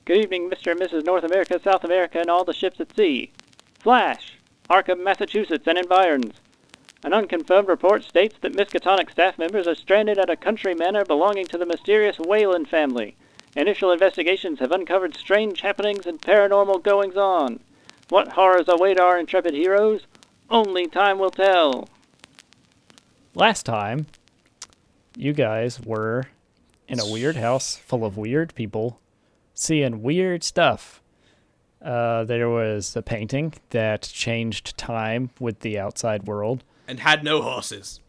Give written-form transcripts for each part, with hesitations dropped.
Good evening, Mr. and Mrs. North America, South America, and all the ships at sea. Flash! Arkham, Massachusetts, and environs. An unconfirmed report states that Miskatonic staff members are stranded at a country manor belonging to the mysterious Whalen family. Initial investigations have uncovered strange happenings and paranormal goings-on. What horrors await our intrepid heroes? Only time will tell. Last time, you guys were in a weird house full of weird people, seeing weird stuff. There was a painting that changed time with the outside world. And had no horses.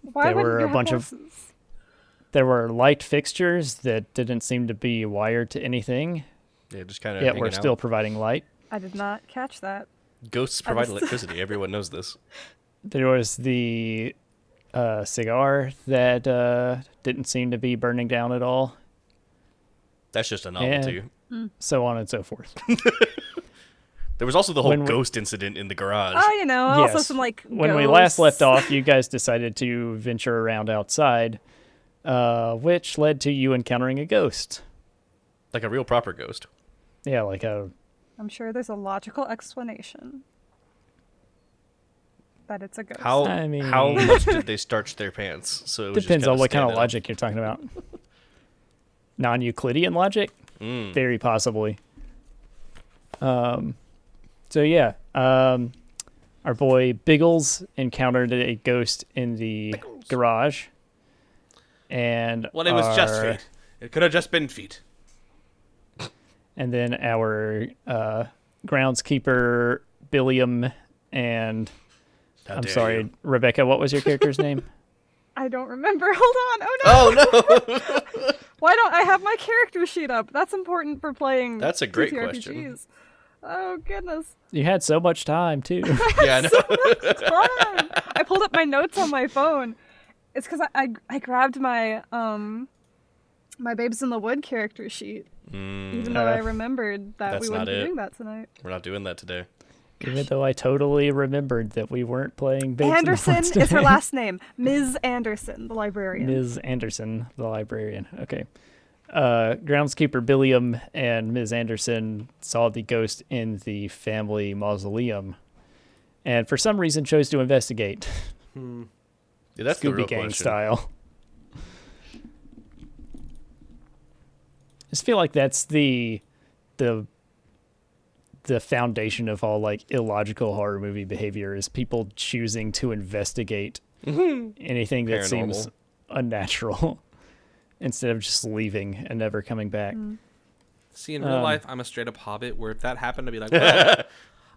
Why There were wouldn't you a have bunch horses? There were light fixtures that didn't seem to be wired to anything, Yeah, just kind of. yet we're still providing light. I did not catch that. Ghosts provide electricity. Everyone knows this. There was the cigar that didn't seem to be burning down at all, That's just a novelty. so on and so forth. There was also the whole When we- ghost incident in the garage. Oh, also Yes. some When we last left ghosts. off, you guys decided to venture around outside, which led to you encountering a ghost. Like a real proper ghost. Yeah, like a... I'm sure there's a logical explanation that it's a ghost. I mean- how much did they starch their pants? So it was Depends just on what kind of standing up. logic you're talking about. Non-Euclidean logic? Very possibly. So yeah, our boy Biggles encountered a ghost in the garage. And Well, it was just our- feet. It could have just been feet. And then our groundskeeper Billiam and How I'm dare sorry, you. Rebecca, what was your character's name? I don't remember. Hold on. Oh no. Oh no! Why don't I have my character sheet up? That's important for playing. That's a great TTRPGs. question. Oh goodness. You had so much time too. Yeah, I know. Fun. I pulled up my notes on my phone. It's because I grabbed my my Babes in the Wood character sheet, even though I remembered that that's we wouldn't not be it. doing that tonight. We're not doing that today. Even though I totally remember that we weren't playing Babes in the Anderson Woods is her today. last name. Ms. Anderson, the librarian. Ms. Anderson, the librarian. Okay. Groundskeeper Billiam and Ms. Anderson saw the ghost in the family mausoleum, and for some reason chose to investigate. Yeah, that's the real Scooby Gang question. style. I just feel like that's the foundation of all like illogical horror movie behavior is people choosing to investigate anything that seems Paranormal. unnatural instead of just leaving and never coming back. See, in real life, I'm a straight up hobbit, where if that happened, I'd be like, well,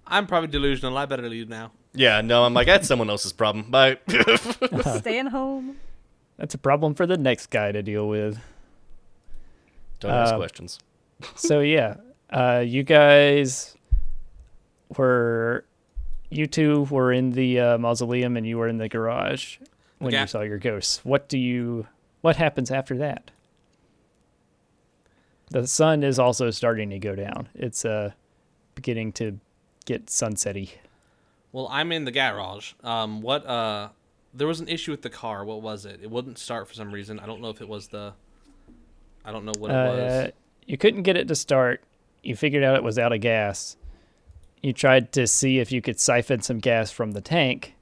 I'm probably delusional. I better leave now. Yeah, no, I'm like, that's someone else's problem. Bye. Staying home. That's a problem for the next guy to deal with. Don't ask questions. So yeah, you guys you two were in the mausoleum and you were in the garage when Okay. you saw your ghosts. What happens after that? The sun is also starting to go down. It's beginning to get sunsetty. Well, I'm in the garage. There was an issue with the car. What was it? It wouldn't start for some reason. I don't know if it was I don't know what it was. You couldn't get it to start. You figured out it was out of gas. You tried to see if you could siphon some gas from the tank,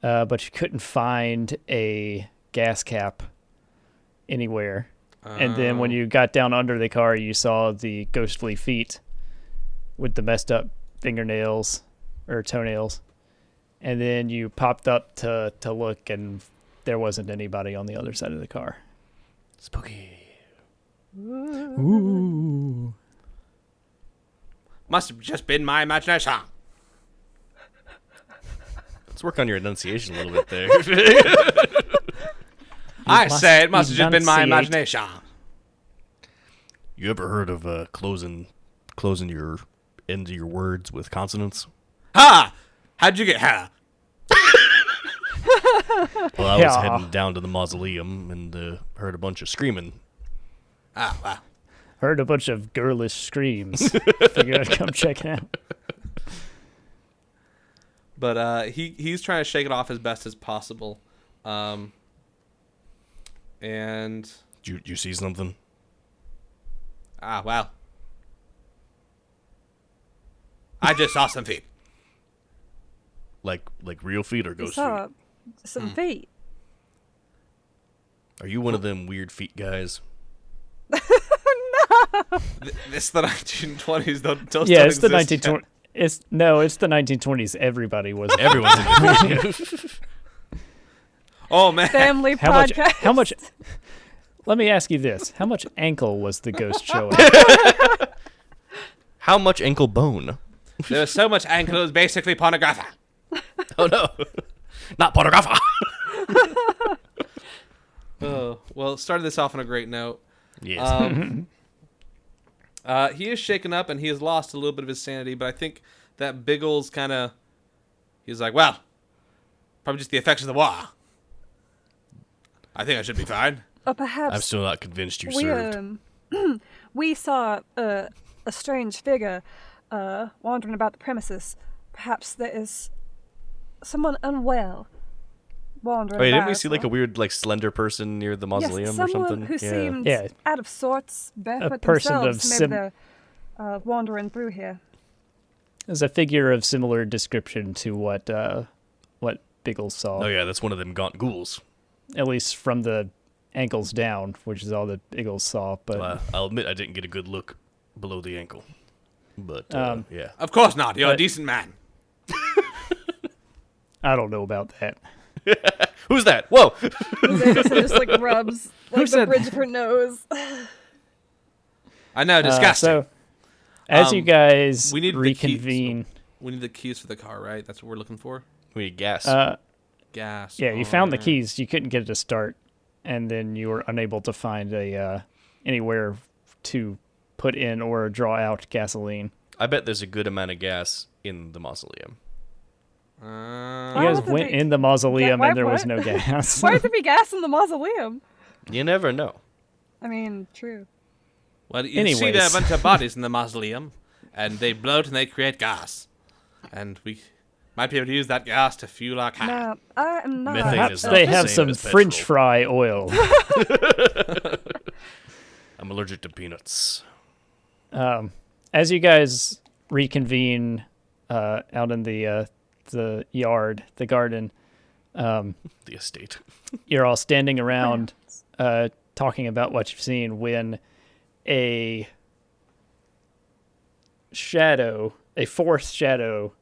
but you couldn't find a gas cap anywhere. And then when you got down under the car, you saw the ghostly feet with the messed up fingernails or toenails. And then you popped up to look, and there wasn't anybody on the other side of the car. Spooky. Ooh. Must have just been my imagination. Let's work on your enunciation a little bit there. I must say it must have just been my enunciate. imagination. You ever heard of closing your ends of your words with consonants? Ha! How'd you get ha? Well, I was Yeah. heading down to the mausoleum and heard a bunch of screaming. Ah, wow. Heard a bunch of girlish screams. Figured I'd come check it out. But he's trying to shake it off as best as possible. And Did you see something? Ah, well. I just saw some feet. Like real feet or You ghost saw feet? some feet. Are you one of them weird feet guys? It's the 1920s. Those Yeah, don't it's the exist yet. 1920s. It's the 1920s. Everybody was. Everyone's a good feet. Oh, man. Family How much? podcast. How much? Let me ask you this: how much ankle was the ghost showing? How much ankle bone? There was so much ankle, it was basically pornography. Oh no, not pornography. Oh, well, started this off on a great note. Yes. He is shaken up and he has lost a little bit of his sanity, but I think that Biggles kind of... He's like, well, probably just the effects of the war. I think I should be fine. Or perhaps I'm still not convinced you served. we saw a strange figure wandering about the premises. Perhaps there is someone unwell wandering Wait, about. didn't we see like a weird, like slender person near the mausoleum yes, or someone something? who seemed Yeah. out of sorts, barefoot person of themselves. Maybe they're wandering through here. There's a figure of similar description to what Biggles saw. Oh yeah, that's one of them gaunt ghouls. At least from the ankles down, which is all that Biggles saw. But I'll admit I didn't get a good look below the ankle. But yeah. Of course not. You're a But- decent man. I don't know about that. Who's that? Whoa! Anderson just like rubs like the said bridge of her nose. I know, disgusting. So, as you guys we need the keys. reconvene, We need the keys for the car, right? That's what we're looking for? We need gas. Gas. yeah, you Oh, found the yeah. keys. You couldn't get it to start, and then you were unable to find anywhere to put in or draw out gasoline. I bet there's a good amount of gas in the mausoleum. You Why guys would there went be- in the mausoleum why- and there was what? no gas. Why would there be gas in the mausoleum? You never know. I mean, true. Well, you see there are a Anyways. bunch of bodies in the mausoleum, and they bloat and they create gas. And we might be able to use that gas to fuel our car. No, I am not. Methane Perhaps is not they the have same some as French petrol. fry oil. I'm allergic to peanuts. As you guys reconvene out in the yard, the garden, The estate. you're all standing around talking about what you've seen when a fourth shadow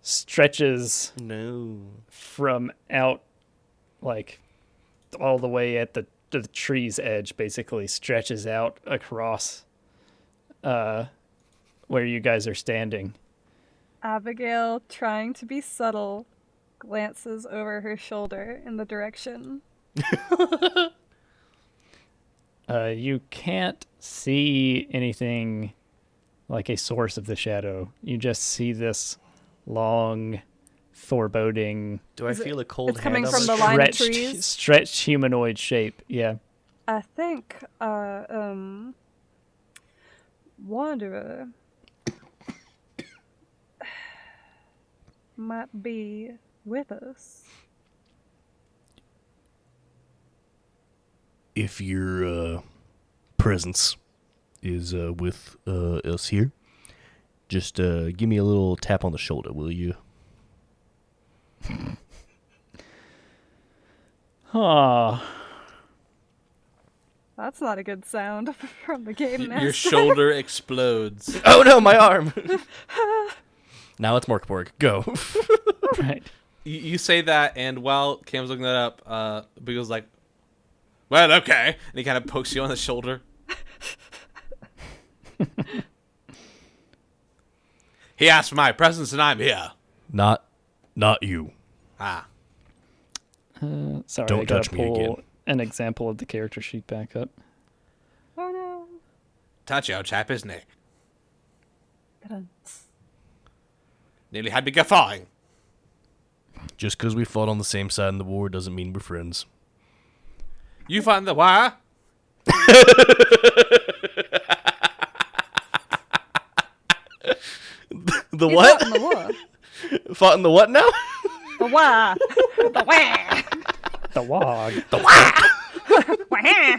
stretches No. from out, like, all the way at the tree's edge, basically stretches out across where you guys are standing. Abigail, trying to be subtle, glances over her shoulder in the direction. You can't see anything like a source of the shadow. You just see this long, foreboding, Do I feel a cold it's hand coming on from my the line of stretched, trees? stretched humanoid shape. Yeah. I think, Wanderer might be with us. If your presence is with us here, just give me a little tap on the shoulder, will you? Ah, That's not a good sound from the game master. Your shoulder explodes. Oh no, my arm! Now it's Morkborg. Go. right. You say that, and while Cam's looking that up, Biggle's like, well, okay. And he kind of pokes you on the shoulder. He asked for my presence, and I'm here. Not you. Ah. Sorry, Don't I gotta touch me pull again. an example of the character sheet back up. Oh no. Touchy old chap, isn't he? Ta-dun. Nearly had me guffawing. Just because we fought on the same side in the war doesn't mean we're friends. You find the wire? The You what? fought in the war. Fought in the what now? The wah. The wah. The wog. Wah.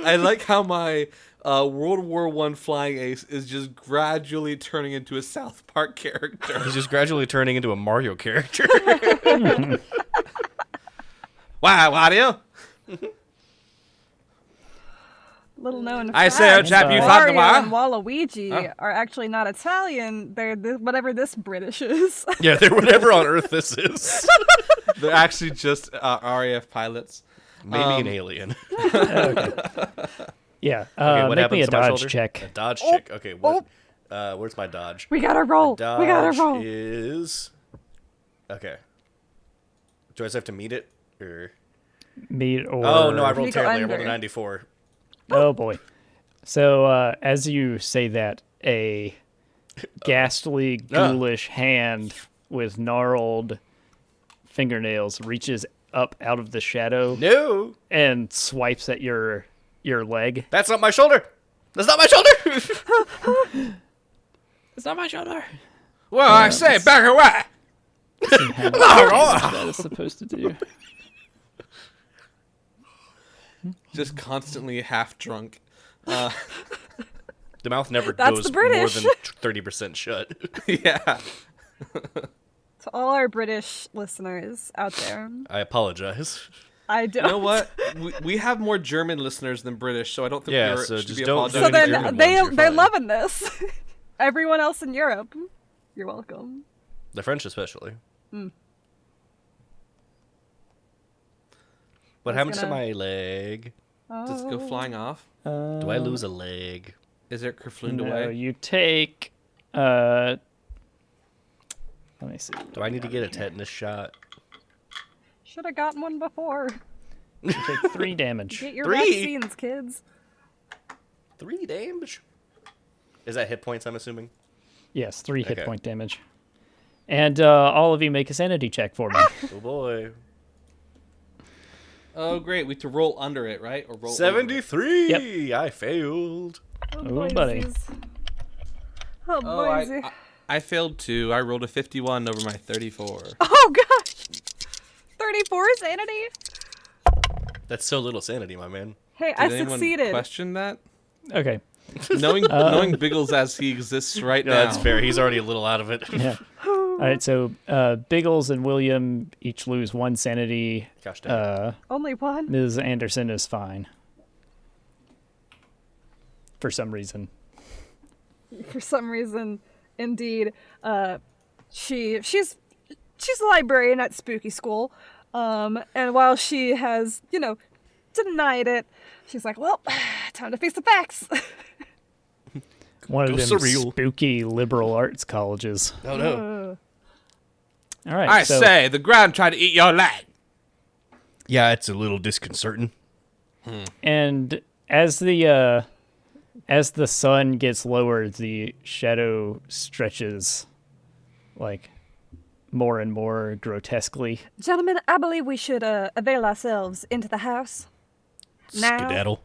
I like how my World War I flying ace is just gradually turning into a South Park character. He's just gradually turning into a Mario character. Wow, how do you? Little known I fact, say, oh, chap, you Mario fucking and Waluigi are actually not Italian. They're whatever this British is. Yeah, they're whatever on Earth this is. They're actually just RAF pilots. Maybe an alien. Yeah. Okay, what make me happens a to my dodge shoulder? check. A dodge check. Okay, what? Where's my dodge? We gotta roll. Dodge We gotta roll. is... Okay. Do I just have to meet it? Or... Meet or... Oh, no, I You rolled go terribly. I under. rolled a 94. Oh, boy. So, as you say that, a ghastly, ghoulish hand with gnarled fingernails reaches up out of the shadow No! and swipes at your leg. That's not my shoulder! That's not my shoulder! It's not my shoulder. Well, I say, back away! That is supposed to do. Just constantly half drunk. The mouth never That's goes the more British. than 30% shut. Yeah. To all our British listeners out there, I apologize. I don't. You know what? We have more German listeners than British, so I don't think Yeah, we so should just be don't apologizing. So any then German they're ones, you're fine. loving this. Everyone else in Europe, you're welcome. The French especially. What happens to gonna- my leg? Does it go flying off? Do I lose a leg? Is it kerflooed No, away? you take... let me see. Do I need to get a tetanus shot? Should have gotten one before. You take 3 damage. Get your 3? vaccines, kids. 3 damage? Is that hit points, I'm assuming? Yes, 3 hit Okay. point damage. And all of you make a sanity check for me. Oh boy. Oh, great. We have to roll under it, right? Or roll over it. 73! I failed. Ooh, buddy. boysies. Oh, Oh, boysy. I failed too. I rolled a 51 over my 34. Oh, gosh. 34 sanity? That's so little sanity, my man. Hey, Did I anyone succeeded. question that? Okay. Knowing Biggles as he exists right No, now. that's fair. He's already a little out of it. Yeah. All right, so Biggles and William each lose 1 sanity. Gosh dang. Only one? Ms. Anderson is fine. For some reason. For some reason, indeed. She's a librarian at Spooky School. And while she has, denied it, she's like, well, time to face the facts. One of Go them surreal. spooky liberal arts colleges. Oh no. All right. I so, say, the ground tried to eat your leg. Yeah, it's a little disconcerting. And as the sun gets lower, the shadow stretches like more and more grotesquely. Gentlemen, I believe we should avail ourselves into the house. Now? Skedaddle.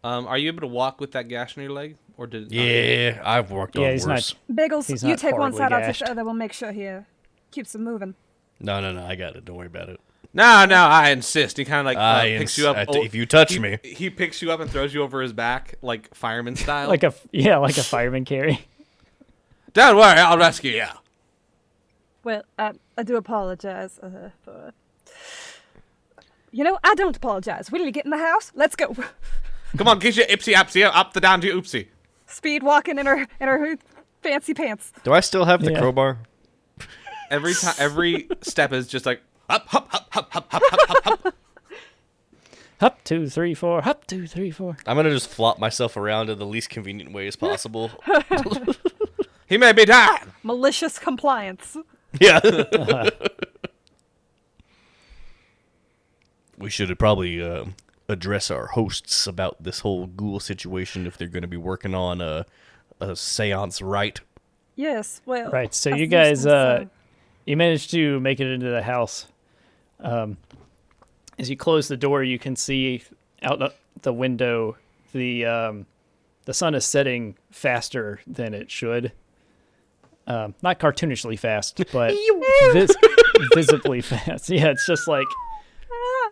Are you able to walk with that gash in your leg? Or did it not? Yeah, I've worked on he's worse. not. Biggles, He's you not take one horribly side, I'll take gashed. the other. We'll make sure he keeps it moving. No, I got it. Don't worry about it. No, I insist. He kind of like picks you up. If you touch he, me. He picks you up and throws you over his back, like fireman style. Like a fireman carry. Don't worry, I'll rescue you. Well, I do apologize for... I don't apologize. Will you get in the house? Let's go. Come on, get your ipsy upsy up the down to your oopsie. Speed walking in her fancy pants. Do I still have the Yeah. crowbar? Every time, every step is just like hop, hop, hop, hop, hop, hop, hop, hop, hop. Hup, 2, 3, 4. Hup, 2, 3, 4. I'm gonna just flop myself around in the least convenient way as possible. He may be dying. Malicious compliance. Yeah. We should probably address our hosts about this whole ghoul situation if they're going to be working on a seance right. Yes, well... Right. So I you think guys, so. you managed to make it into the house. As you close the door, you can see out the window the sun is setting faster than it should. Not cartoonishly fast, but visibly fast. Yeah, it's just like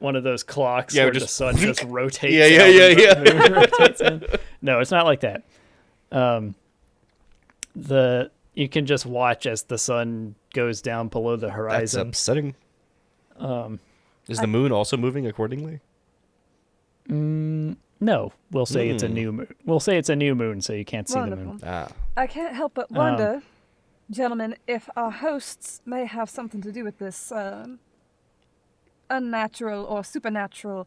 one of those clocks Yeah, where just- the sun just rotates. Yeah, out and yeah. the moon rotates in. No, it's not like that. You can just watch as the sun goes down below the That's horizon. upsetting. Is the moon also moving accordingly? No, we'll say it's a new moon. We'll say it's a new moon, so you can't see the moon. Wonderful. Ah. I can't help but wonder, gentlemen, if our hosts may have something to do with this unnatural or supernatural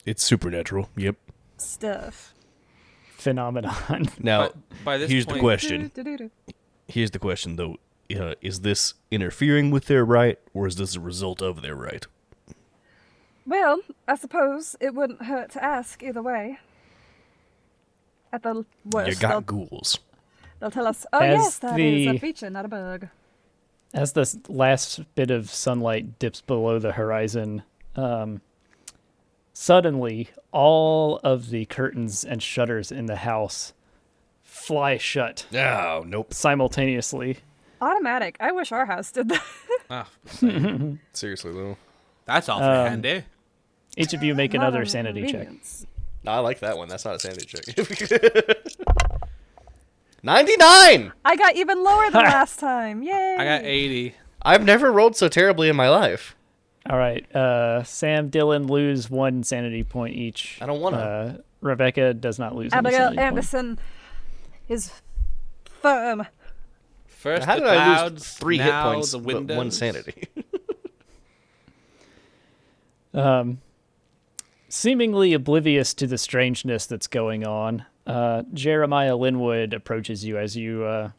It's supernatural. Yep. stuff. Phenomenon. Now, By this here's point, the question. Do-do-do-do. Here's the question, though. Is this interfering with their right, or is this a result of their right? Well, I suppose it wouldn't hurt to ask either way. At the You worst, got ghouls. they'll tell us, oh As yes, that is a the- feature, not a bug. As the last bit of sunlight dips below the horizon, suddenly all of the curtains and shutters in the house fly shut Oh, nope. simultaneously. Automatic. I wish our house did that. ah, Seriously, though. that's awfully handy. Each of you make Not another a sanity check. convenience. No, I like that one. That's not a sanity check. 99! I got even lower than last time. Yay! I got 80. I've never rolled so terribly in my life. All right, Sam, Dylan lose 1 sanity point each. I don't wanna. Rebecca does not lose any Abigail sanity point. Anderson is firm. First How the did I clouds, lose 3 hit now points the but 1 windows. sanity? Seemingly oblivious to the strangeness that's going on, Jeremiah Linwood approaches you as you're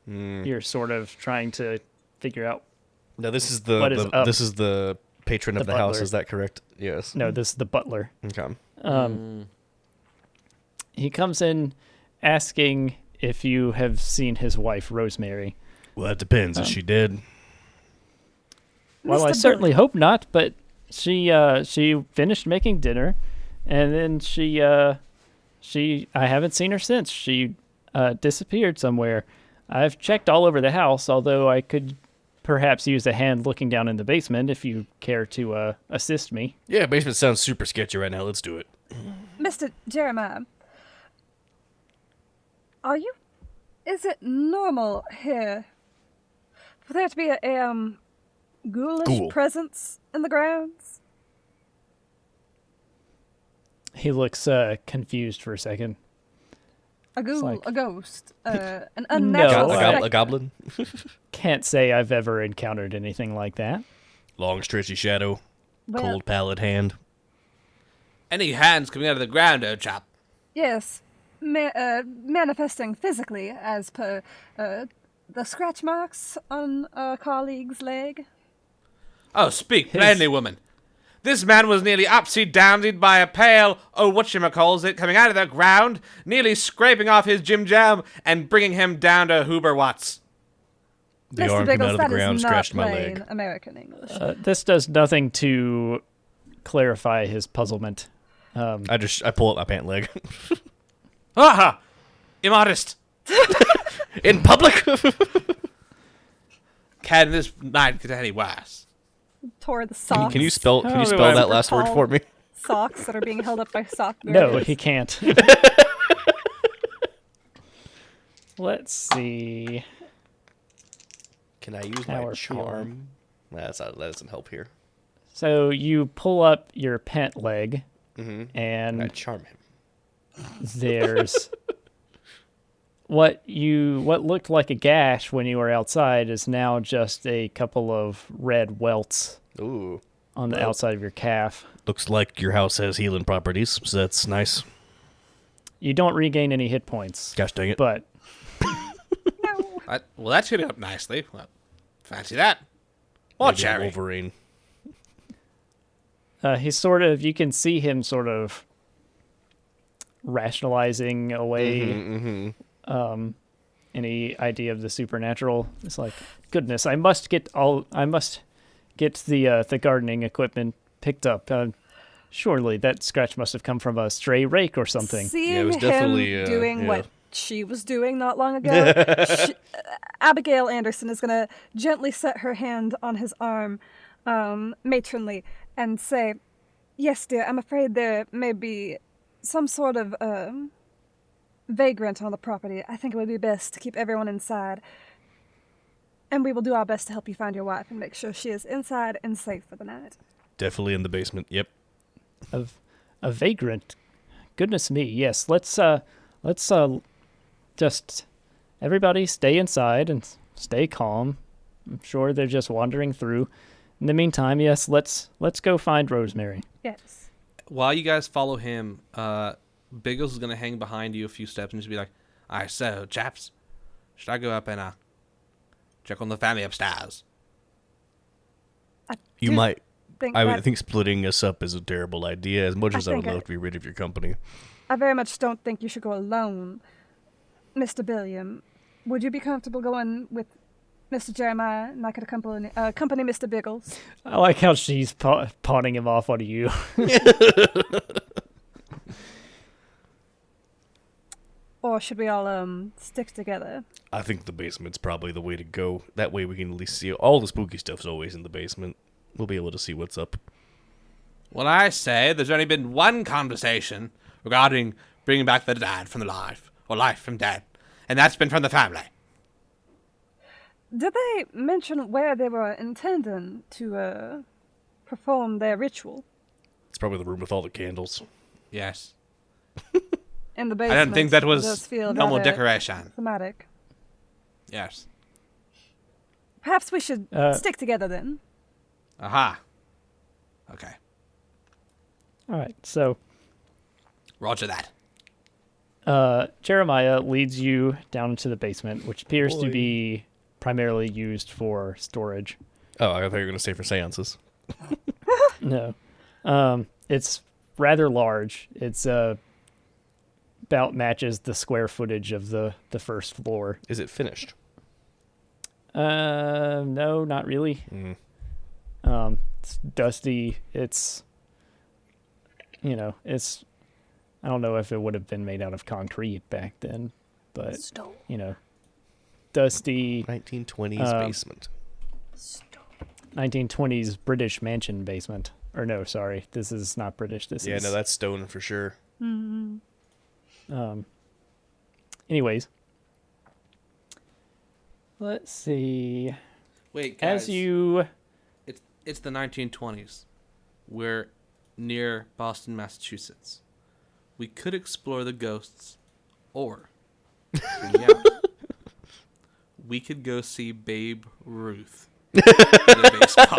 sort of trying to figure out. No, this is What is up? this is the patron of The the house. butler. Is that correct? Yes. No, this is the butler. Okay. He comes in asking if you have seen his wife, Rosemary. Well, that depends. Is she dead? Well, I Mr. certainly hope not, but she finished making dinner, and then I haven't seen her since. She disappeared somewhere. I've checked all over the house, although I could perhaps use a hand looking down in the basement if you care to assist me. Yeah, basement sounds super sketchy right now. Let's do it. Mr. Jeremiah, is it normal here for there to be a ghoulish Ghoul. presence in the grounds? He looks confused for a second. A ghoul, like- a ghost, an unnatural No, specter. A goblin? Can't say I've ever encountered anything like that. Long, stretchy shadow. Well, Cold, pallid hand. Any hands coming out of the ground, old chap? yes, manifesting physically as per the scratch marks on a colleague's leg. Oh, speak plainly, woman. This man was nearly upsy-downsied by a pail, whatchamacallit, coming out of the ground, nearly scraping off his Jim Jam and bringing him down to Hoober Watts. The Mr. arm came Biggles, out of the that ground, is not scratched my plain leg. American English. This does nothing to clarify his puzzlement. I pull up my pant leg. Aha! Immodest! In public? Can this night get any worse? Tore the socks. Can you spell How do that I last word for me? Socks that are being held up by sock No, bearers. he can't. Let's see. Can I use How my we're feeling. charm? That doesn't help here. So you pull up your pant leg, I and charm him. there's what looked like a gash when you were outside is now just a couple of red welts Ooh. on the outside of your calf. Looks like your house has healing properties, so that's nice. You don't regain any hit points, Gosh dang it. but Well, that's hit up nicely. Well, fancy that. What, Maybe a Cherry? Wolverine. he's sort of, you can see him sort of rationalizing away any idea of the supernatural. It's like, goodness, I must get the gardening equipment picked up. Surely that scratch must have come from a stray rake or something. Seeing Yeah, it was him definitely, doing yeah. what she was doing not long ago, Abigail Anderson is going to gently set her hand on his arm. matronly and say, "Yes, dear, I'm afraid there may be some sort of vagrant on the property. I think it would be best to keep everyone inside. And we will do our best to help you find your wife and make sure she is inside and safe for the night." Definitely in the basement. Yep. A vagrant. Goodness me. Yes. Let's just everybody stay inside and stay calm. I'm sure they're just wandering through. In the meantime, yes, let's go find Rosemary. Yes. While you guys follow him, Biggles is going to hang behind you a few steps and just be like, "Alright, so, chaps, should I go up and check on the family upstairs?" You might. Think I that- would think splitting us up is a terrible idea, as much as I would think love to be rid of your company. I very much don't think you should go alone. Mr. Billiam, would you be comfortable going with Mr. Jeremiah and I could accompany Mr. Biggles? I like how she's pawning him off onto you. Or should we all stick together? I think the basement's probably the way to go. That way we can at least see all the spooky stuff's always in the basement. We'll be able to see what's up. Well, I say there's only been one conversation regarding bringing back the dead from the life, or life from dead, and that's been from the family. Did they mention where they were intending to perform their ritual? It's probably the room with all the candles. Yes. In the I basement. don't think that It was does feel normal rather decoration. thematic. Yes. Perhaps we should stick together then. Aha. Okay. All right. So Roger that. Jeremiah leads you down into the basement, which appears to Boy. be primarily used for storage. Oh, I thought you were going to say for seances. No. It's rather large. It's about matches the square footage of the first floor. Is it finished? No, not really. It's dusty. It's I don't know if it would have been made out of concrete back then, but dusty 1920s basement. 1920s British mansion basement. Or no, sorry, this is not British. This Yeah, is no, that's stone for sure. Anyways, let's see. Wait, guys. As you It's the 1920s. We're near Boston, Massachusetts. We could explore the ghosts, or hear me out, we could go see Babe Ruth in a baseball.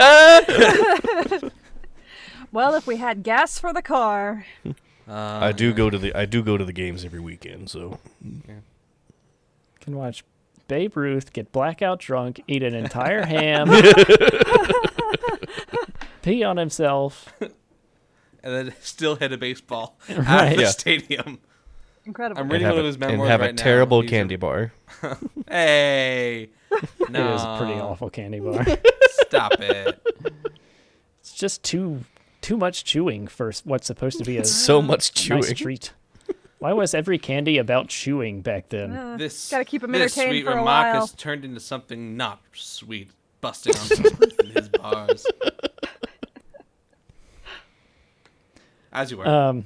Well, if we had gas for the car. I do go to the games every weekend, so can watch Babe Ruth get blackout drunk, eat an entire ham, pee on himself, And then still hit a baseball at Right. the Yeah. stadium. Incredible. I'm reading one of his and memoirs have right a now. terrible These candy bar. Hey. No. It is a pretty awful candy bar. Stop it. It's just too much chewing for what's supposed to be a So much chewing. nice treat. Why was every candy about chewing back then? This Gotta keep 'em this entertained sweet for a remark while. has turned into something not sweet, busting on some Ruth in his bars. As you were.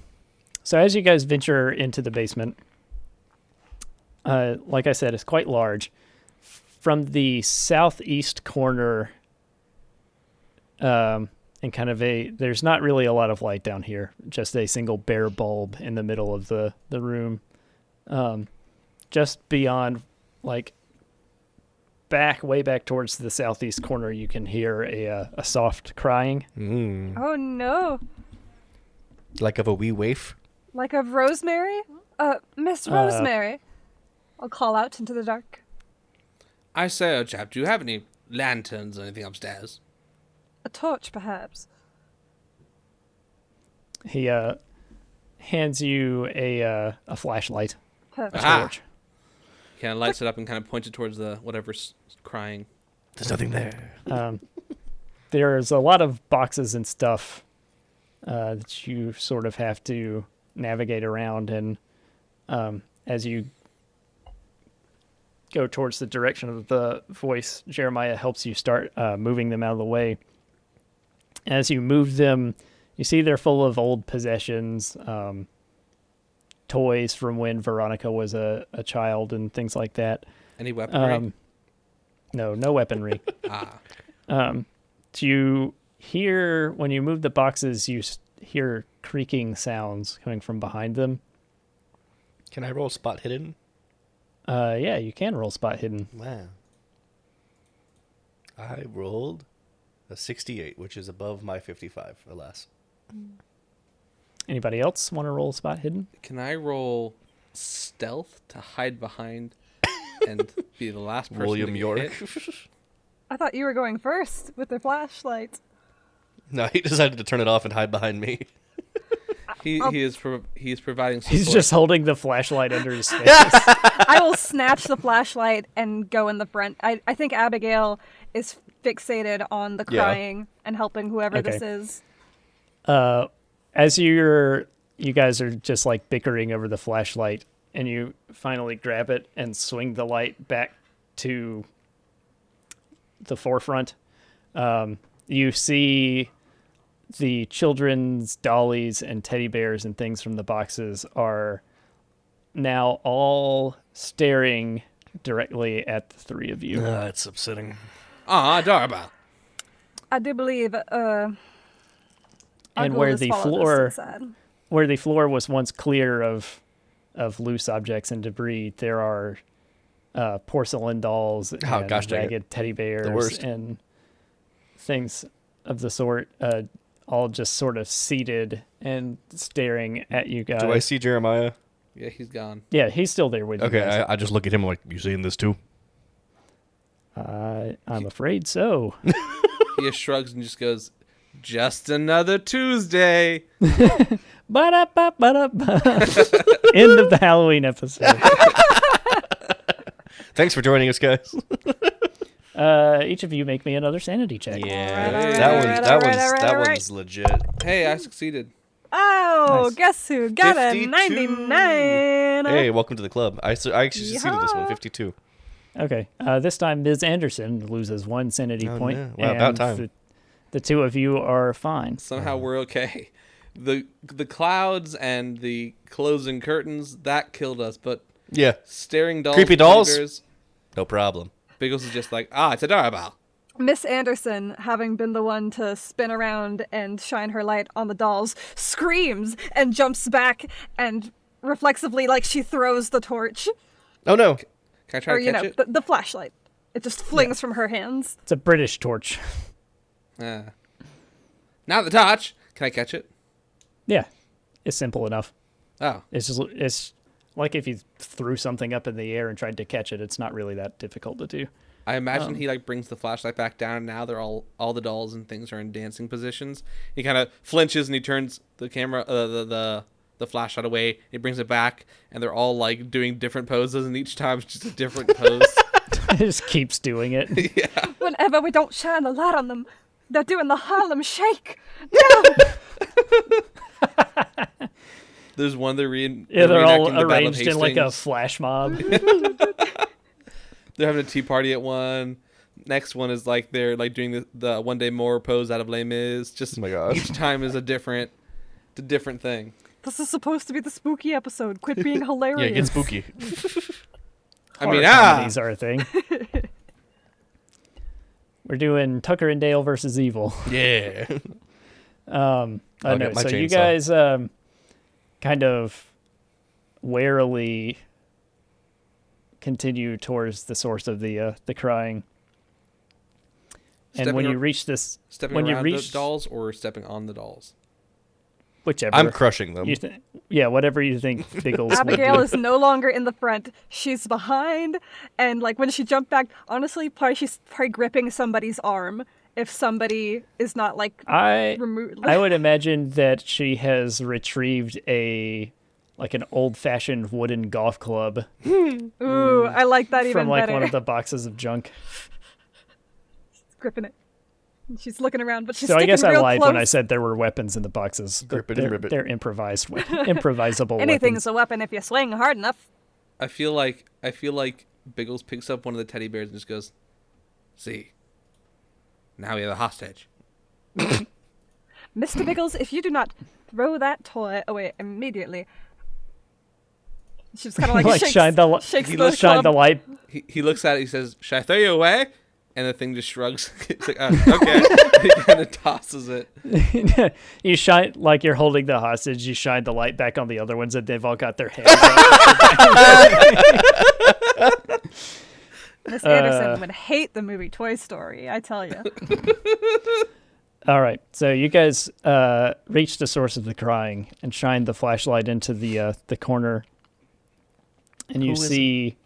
So as you guys venture into the basement, like I said, it's quite large. From the southeast corner, and kind of there's not really a lot of light down here, just a single bare bulb in the middle of the room. Just beyond, like, way back towards the southeast corner, you can hear a soft crying. Oh no. Like of a wee waif. Like of Rosemary? Miss Rosemary. I'll call out into the dark. I say, old chap, do you have any lanterns or anything upstairs? A torch, perhaps. He hands you a flashlight. Perfect. Aha. Torch. He kind of lights it up and kind of points it towards the whatever's crying. There's nothing there. There's a lot of boxes and stuff that you sort of have to navigate around, and as you go towards the direction of the voice, Jeremiah helps you start moving them out of the way. As you move them, you see they're full of old possessions, toys from when Veronica was a child and things like that. Any weaponry? No weaponry. Ah. You hear, when you move the boxes, you hear creaking sounds coming from behind them. Can I roll spot hidden? Yeah, you can roll spot hidden. Wow. I rolled a 68, which is above my 55, alas. Anybody else want to roll spot hidden? Can I roll stealth to hide behind and be the last person William to York. hit? I thought you were going first with the flashlight. No, he decided to turn it off and hide behind me. He is providing support. He's just holding the flashlight under his face. I will snatch the flashlight and go in the front. I think Abigail is fixated on the Yeah. crying and helping whoever Okay. this is. As you guys are just like bickering over the flashlight, and you finally grab it and swing the light back to the forefront, you see the children's dollies and teddy bears and things from the boxes are now all staring directly at the three of you. It's upsetting. Ah, adorable. I do believe. And Uncle where has the followed us floor inside. where the floor was once clear of loose objects and debris, there are porcelain dolls and gosh dang it. ragged teddy bears worst. and things of the sort, all just sort of seated and staring at you guys. Do I see Jeremiah? Yeah, he's gone. Yeah, he's still there with Okay, you guys. I just look at him like, you seeing this too? I'm afraid so. He just shrugs and just goes, "Just another Tuesday." Ba-da-ba-ba-da-ba. End of the Halloween episode. Thanks for joining us, guys. Each of you make me another sanity check. Yeah, Alright, that one's legit. Hey, I succeeded. Oh, Nice. guess who got 52. a 99? Hey, welcome to the club. I actually succeeded this one, Yeehaw. 52. Okay. This time, Ms. Anderson loses one sanity Oh, point. no. Wow, about and time. The two of you are fine. Somehow we're okay. The clouds and the closing curtains, that killed us, but Yeah, staring dolls, Creepy and teddy dolls? bears, no problem. Biggles is just like, it's adorable. Miss Anderson, having been the one to spin around and shine her light on the dolls, screams and jumps back and reflexively, like she throws the torch. Oh, no. Can I try Or, to you catch know, it? the flashlight. It just flings from her hands. It's a British torch. Now the torch. Can I catch it? Yeah, it's simple enough. Oh, It's like if you threw something up in the air and tried to catch it. It's not really that difficult to do. I imagine he like brings the flashlight back down, and now they're all the dolls and things are in dancing positions. He kind of flinches and he turns the camera, the flashlight away. He brings it back, and they're all like doing different poses, and each time it's just a different pose. It just keeps doing it. Yeah. Whenever we don't shine the light on them, they're doing the Harlem Shake. No! There's one they're Yeah, they're all reenacting the Battle of arranged in like a Hastings. flash mob. They're having a tea party at one. Next one is like they're like doing the one day more pose out of Les Mis. Just Oh my gosh. each time is a different thing. This is supposed to be the spooky episode. Quit being Yeah, hilarious. get spooky. I mean, Horror comedies are a thing. We're doing Tucker and Dale versus Evil. Yeah. I I'll know. get my So you chainsaw. guys kind of warily continue towards the source of the crying. And Stepping when you ar- reach this, stepping when you around reach the dolls or stepping on the dolls. whichever, I'm crushing them. yeah, whatever you think Biggles would Abigail do. is no longer in the front. She's behind, and like when she jumped back, honestly, she's probably gripping somebody's arm if somebody is not like removed. I would imagine that she has retrieved an old-fashioned wooden golf club Ooh, I like that even from like better. one of the boxes of junk. Gripping it. And she's looking around, but she's So I sticking guess I real lied close. when I said there were weapons in the boxes. Grip it and rip it. They're improvised, improvisable Anything's weapons. a weapon if you swing hard enough. I feel like Biggles picks up one of the teddy bears and just goes, "See, now we have a hostage." Mr. Biggles, if you do not throw that toy away immediately. She just kind of like, Like, shakes, shine the shakes He the looks- shine club. the light. He looks at it. He says, "Should I throw you away?" And the thing just shrugs. It's like, oh, okay. He kind of tosses it. You shine, like you're holding the hostage, you shine the light back on the other ones, and they've all got their hands up. Miss Anderson would hate the movie Toy Story, I tell you. All right, so you guys reach the source of the crying and shine the flashlight into the corner, and you Who is see,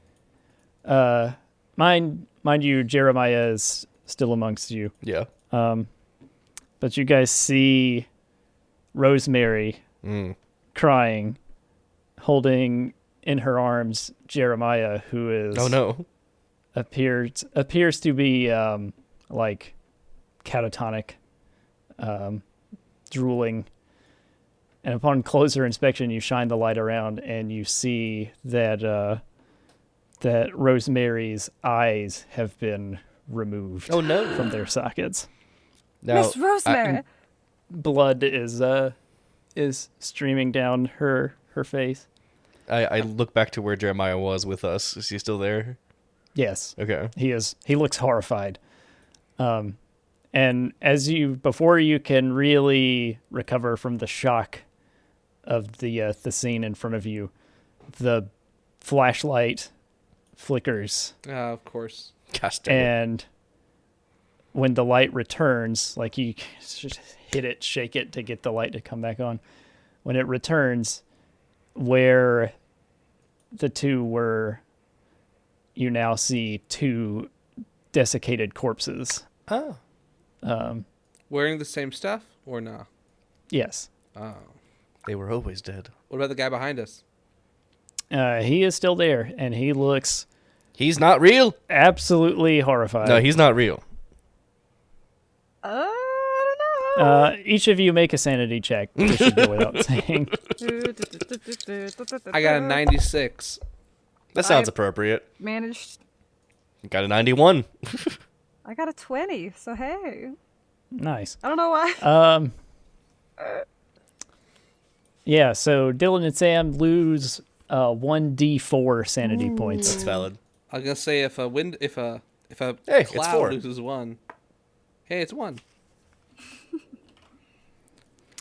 mind you, Jeremiah is still amongst you, Yeah. but you guys see Rosemary crying, holding in her arms Jeremiah, who is Oh no. appears to be like catatonic, drooling. And upon closer inspection, you shine the light around and you see that that Rosemary's eyes have been removed Oh no. from their sockets. Now, Miss Rosemary! Blood is streaming down her face. I look back to where Jeremiah was with us. Is he still there? Yes. Okay. He is. He looks horrified. And before you can really recover from the shock of the scene in front of you, the flashlight flickers, Of course. Gosh dang it. and when the light returns, like you just hit it, shake it to get the light to come back on. When it returns, where the two were, you now see two desiccated corpses. Oh. Wearing the same stuff or not? Yes. Oh. They were always dead. What about the guy behind us? He is still there, and he looks He's not real? absolutely horrified. No, he's not real. I don't know. Each of you make a sanity check. This should go without saying. I got a 96. That sounds I- appropriate. Managed. Got a 91. I got a 20, so hey. Nice. I don't know why. Yeah, so Dylan and Sam lose 1d4 sanity points. That's valid. I was gonna say if a Hey, it's cloud 4. loses 1. Hey, it's 1.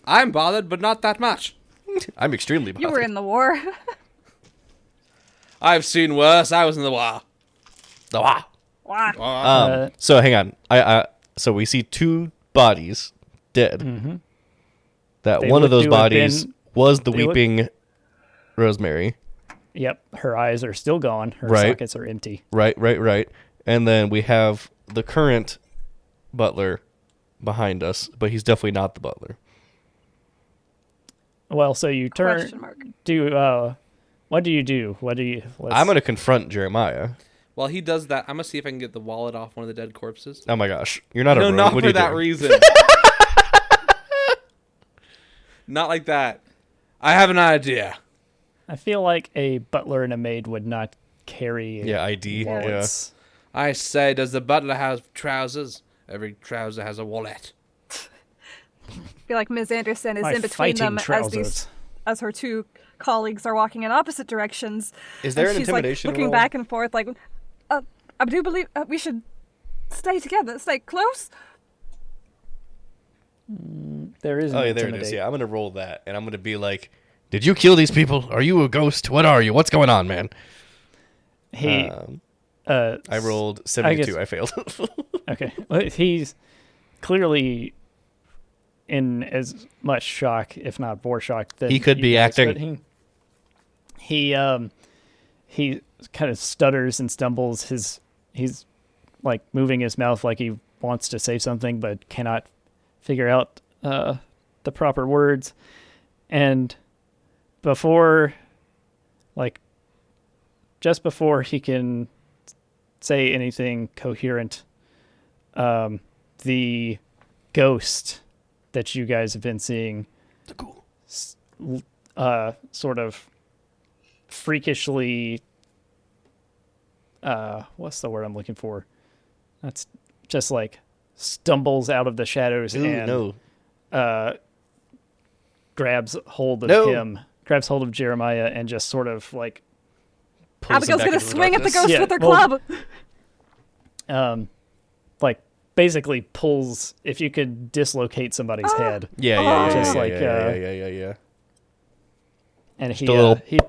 I'm bothered, but not that much. I'm extremely bothered. You were in the war. I've seen worse. I was in the war. Oh, wow. Wow. So hang on. So we see two bodies dead. Mm-hmm. That They one of look those to have bodies been- was the they look- weeping Rosemary. Yep, her eyes are still gone. Her Right. sockets are empty. Right. And then we have the current butler behind us, but he's definitely not the butler. Well, so you turn. Question mark. What do you do? What do you? I'm going to confront Jeremiah. While he does that, I'm gonna see if I can get the wallet off one of the dead corpses. Oh my gosh. You're not a No, rogue. not What for are you that doing? reason. Not like that. I have an idea. I feel like a butler and a maid would not carry. Yeah, ID. Yeah. wallets. I say, does the butler have trousers? Every trouser has a wallet. I feel like Ms. Anderson is My in between fighting them trousers. as her two colleagues are walking in opposite directions. Is there and an she's intimidation like looking roll? back and forth like, I do believe we should stay together, stay close. There is. Oh, yeah, there it is. Yeah, I'm going to roll that, and I'm going to be like, did you kill these people? Are you a ghost? What are you? What's going on, man? He. I rolled 72. guess- I failed. Okay. Well, he's clearly in as much shock, if not more shock, than He could you be guys, acting. but he kind of stutters and stumbles. He's like moving his mouth like he wants to say something but cannot figure out the proper words. And just before he can say anything coherent, the ghost that you guys have been seeing sort of freakishly what's the word I'm looking for? That's just like stumbles out of the shadows Ooh, and no. grabs hold of No. him, grabs hold of Jeremiah, and just sort of like, Pulls him Abigail's back gonna into the swing at the darkness. ghost Yeah, with her well- club. like basically pulls. If you could dislocate somebody's head, Yeah. Just yeah, like, yeah. and Just a little- he.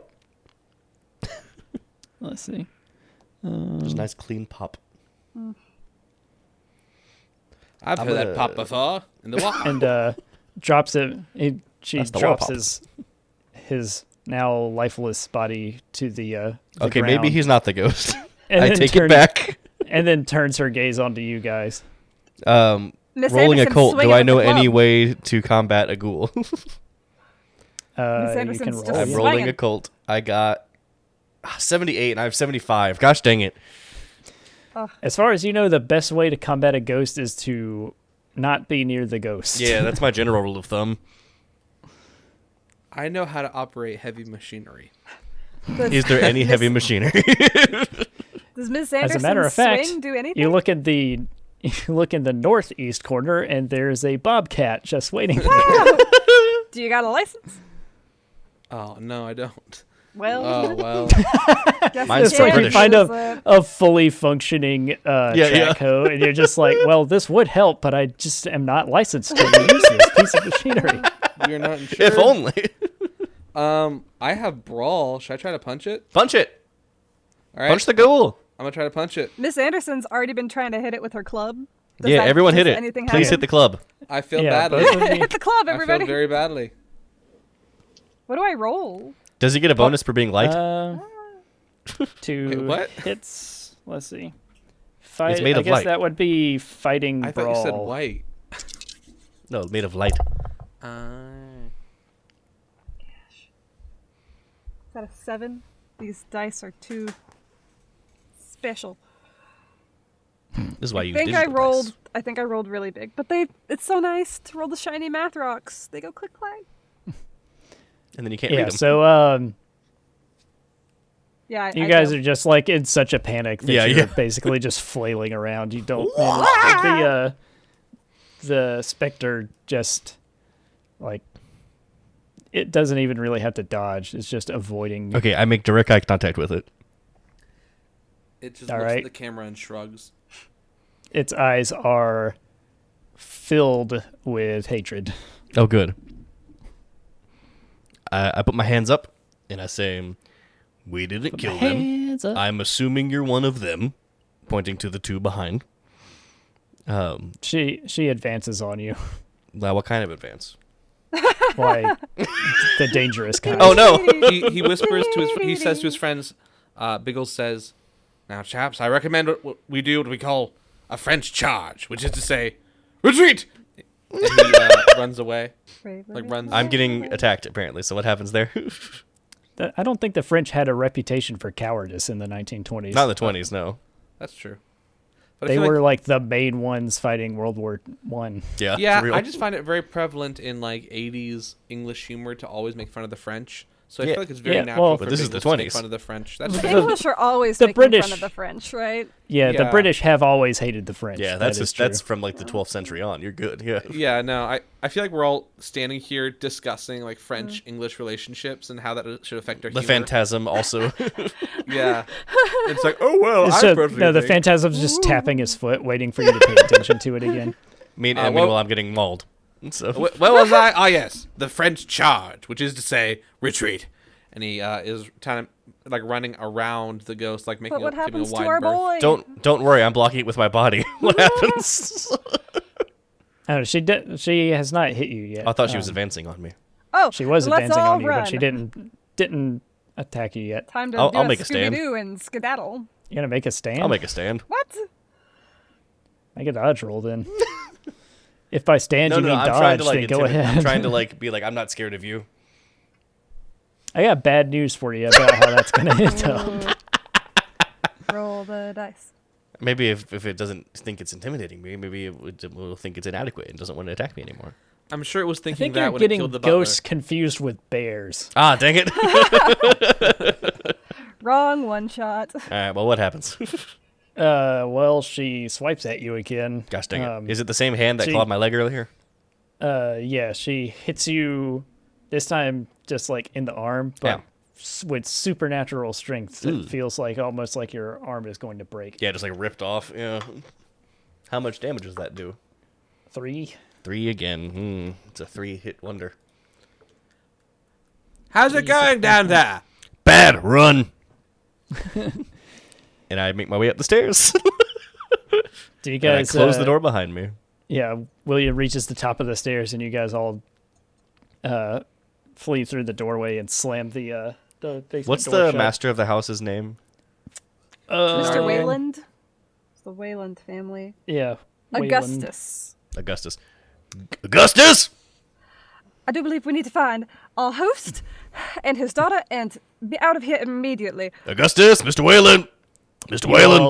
Let's see. Just a nice clean pop. I've I'm heard that gonna- pop before. In the what? And drops it. She That's the drops wall his now lifeless body to the Okay, ground, maybe he's not the ghost. and I then take it back. and then turns her gaze onto you guys. Miss Rolling a Anderson cult. Do swinging I with the know any club. way to combat a ghoul? You Anderson's can just roll. I'm yeah. rolling swinging. a cult. I got 78 and I have 75. Gosh dang it. As far as you know, the best way to combat a ghost is to not be near the ghost. Yeah, that's my general rule of thumb. I know how to operate heavy machinery. Is there any heavy machinery? Does Miss As Anderson a matter of fact, swing do anything? you look in the northeast corner, and there's a bobcat just waiting. Do you got a license? Oh no, I don't. Well, Oh well. guess Mine's the still It's like you British. find is, a fully functioning yeah. track hoe, and you're just like, well, this would help, but I just am not licensed to use this piece of machinery. You're not insured. If only. I have brawl. Should I try to punch it? Punch it. All right. Punch the ghoul. I'm gonna try to punch it. Miss Anderson's already been trying to hit it with her club. Does Yeah, that- everyone does hit it. anything Please hit happen? the club. I feel Yeah, badly. both of you. Hit the club, I everybody. feel very badly. What do I roll? Does he get a bonus for being light? To Wait, what? hits. Let's see. Fight. It's made I of guess light. that would be fighting I brawl. thought you said white. No, made of light. Is that a 7? These dice are too special. This is why you I use think I digital rolled. dice. I think I rolled really big, but it's so nice to roll the shiny math rocks. They go click clack. And then you can't Yeah. read them. So Yeah, you guys are just like in such a panic that Yeah, you're yeah. basically just flailing around. You don't. And the specter just like it doesn't even really have to dodge. It's just avoiding. Okay, I make direct eye contact with it. It just All looks right. at the camera and shrugs. Its eyes are filled with hatred. Oh, good. I put my hands up and I say, "We didn't kill them. Hands up. I'm assuming you're one of them," pointing to the two behind. She advances on you. Well, what kind of advance? Like the dangerous kind. Oh no! He whispers to his. He says to his friends. Biggles says, "Now, chaps, I recommend what we do. What we call a French charge, which is to say, retreat." And he runs away. Like runs. I'm getting attacked apparently. So what happens there? I don't think the French had a reputation for cowardice in the 1920s. Not in the 20s, no. That's true. But I They feel were like, like the main ones fighting World War One. Yeah. yeah, for real. I just find it very prevalent in like 80s English humor to always make fun of the French. So I Yeah. feel like it's very Yeah, natural well- for But this is the Biggles to make 20s. fun of the French. That's The true. English are always the making British- fun of the French, right? Yeah, the Yeah. British have always hated the French. Yeah, That that's is just that's true. from like the 12th century on. You're good. Yeah. Yeah, no, I feel like we're all standing here discussing like French-English relationships and how that should affect our The humor. phantasm also. Yeah. It's like, oh, well, It's I just- personally no, the think- Phantasm's just tapping his foot, waiting for you to pay attention to it again. Meanwhile, I'm getting mauled. So Where was I? Ah, yes, the French charge, which is to say, retreat. And he is kind of like running around the ghost, like making But what giving a happens to wide our berth. boy? don't worry. I'm blocking it with my body. What happens? I don't know, she has not hit you yet. I thought she was advancing on me. Oh, She was let's advancing all on you, run. but she didn't attack you yet. Time to I'll do make a stand. Scooby-Doo and skedaddle. You gonna make a stand? I'll make a stand. What? Make a dodge roll then. If by stand No, you no, mean I'm dodge, trying to like then go intimidate. ahead. I'm trying to like be like I'm not scared of you. I got bad news for you about how that's gonna hit though. Roll the dice. Maybe if it doesn't think it's intimidating me, maybe it will think it's inadequate and doesn't want to attack me anymore. I'm sure it was I thinking think that you're when it getting killed the butler. ghosts confused with bears. Ah, dang it! Wrong one shot. All right, well, what happens? Well, she swipes at you again. Gosh dang it! Is it the same hand that she- clawed my leg earlier? Yeah, she hits you this time just like in the arm, but Yeah. with supernatural strength. Ooh. It feels like almost like your arm is going to break. Yeah, just like ripped off. Yeah. How much damage does that do? 3. 3 again. It's a 3-hit wonder. How's it going down there? Bad, run. And I make my way up the stairs. Do you And I guys close the door behind me. Yeah, William reaches the top of the stairs, and you guys all flee through the doorway and slam the basement What's door the shut. master of the house's name? Mr. Wayland. It's the Wayland family. Yeah, Wayland. Augustus. Augustus. Augustus! I do believe we need to find our host and his daughter and be out of here immediately. Augustus! Mr. Wayland! Mr. You Wayland!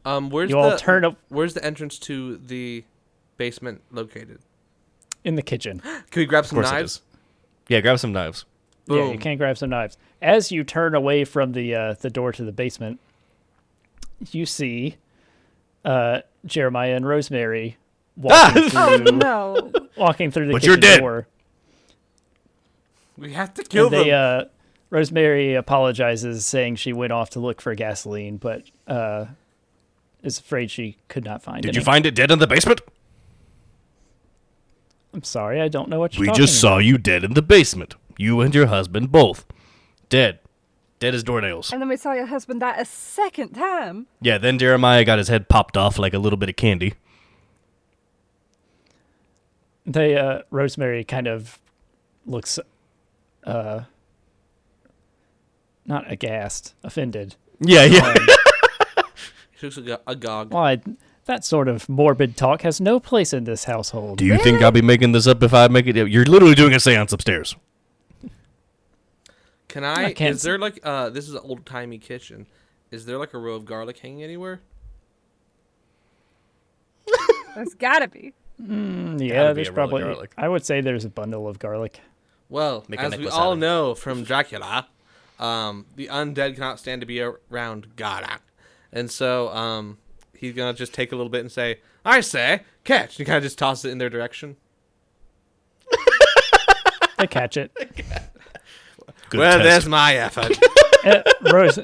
all, Where's you all turn up Where's the entrance to the basement located? in the kitchen. Can we grab Of some course it knives? is. Yeah, grab some knives. Yeah, you Boom. can grab some knives. As you turn away from the door to the basement, you see Jeremiah and Rosemary walking Oh through, no. walking through the But kitchen you're dead. door. We have to kill And them. Rosemary apologizes, saying she went off to look for gasoline, but is afraid she could not find it. Did you find it dead in the basement? I'm sorry, I don't know what you're We talking just saw you dead in the basement. You and your husband both. Dead. Dead as doornails. And then we saw your husband die a second time. Yeah, then Jeremiah got his head popped off like a little bit of candy. Rosemary kind of looks, not aghast, offended. Yeah, yeah. She looks like a gog. Why, that sort of morbid talk has no place in this household. Do you think I'll be making this up if I make it? You're literally doing a seance upstairs. Can I? can't Is there like this is an old timey kitchen? Is there like a row of garlic hanging anywhere? There's gotta be. Yeah, Gotta be there's a roll of probably. garlic. I would say there's a bundle of garlic. Well, Make a as we necklace all out of it. know from Dracula, the undead cannot stand to be around God, and so he's gonna just take a little bit and say, "I say, catch!" And he kind of just tosses it in their direction. They catch it. Good Well, test. there's my effort. Rose,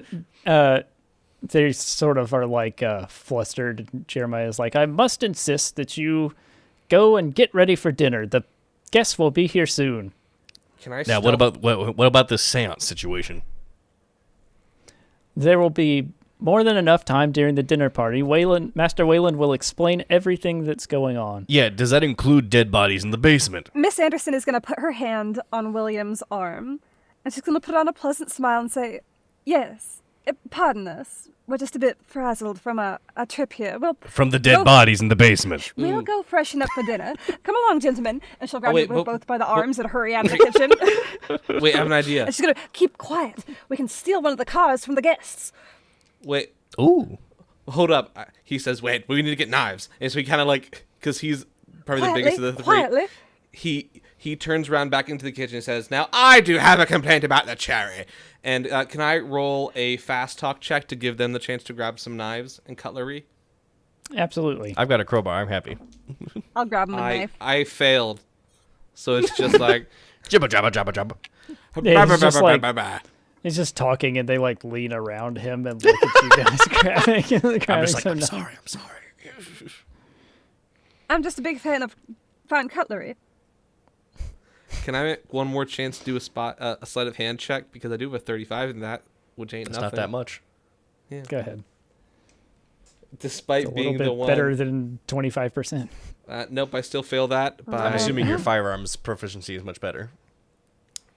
they sort of are like flustered. Jeremiah's like, I must insist that you go and get ready for dinner. The guests will be here soon. Can I? Now, stealth- what about this seance situation? There will be more than enough time during the dinner party. Master Wayland will explain everything that's going on. Yeah, does that include dead bodies in the basement? Miss Anderson is gonna put her hand on William's arm, and she's gonna put on a pleasant smile and say, "Yes, pardon us. We're just a bit frazzled from a trip here. From the dead Go- bodies in the basement. We'll go freshen up for dinner. Come along, gentlemen." And she'll grab wait, you but- both by the arms and hurry out of the kitchen. Wait, I have an idea. And she's gonna keep quiet. We can steal one of the cars from the guests. Wait, Ooh. hold up. He says, "Wait, we need to get knives." And so he kind of like, because he's probably the biggest of the three. Quietly. He turns around back into the kitchen and says, "Now I do have a complaint about the cherry." And can I roll a fast talk check to give them the chance to grab some knives and cutlery? Absolutely. I've got a crowbar. I'm happy. I'll grab him a I knife. I failed, so it's just like. Jibba jabba jabba jabba. Yeah, it's just like- He's just talking, and they like lean around him and look at you guys grabbing I'm just like, some I'm knives. sorry, I'm sorry. I'm just a big fan of fine cutlery. Can I make one more chance to do a sleight of hand check, because I do have a 35 in that, which ain't It's nothing. not that much. Go ahead. Despite It's a being little the bit one. better than 25%. Nope, I still fail that. By I'm assuming your firearms proficiency is much better.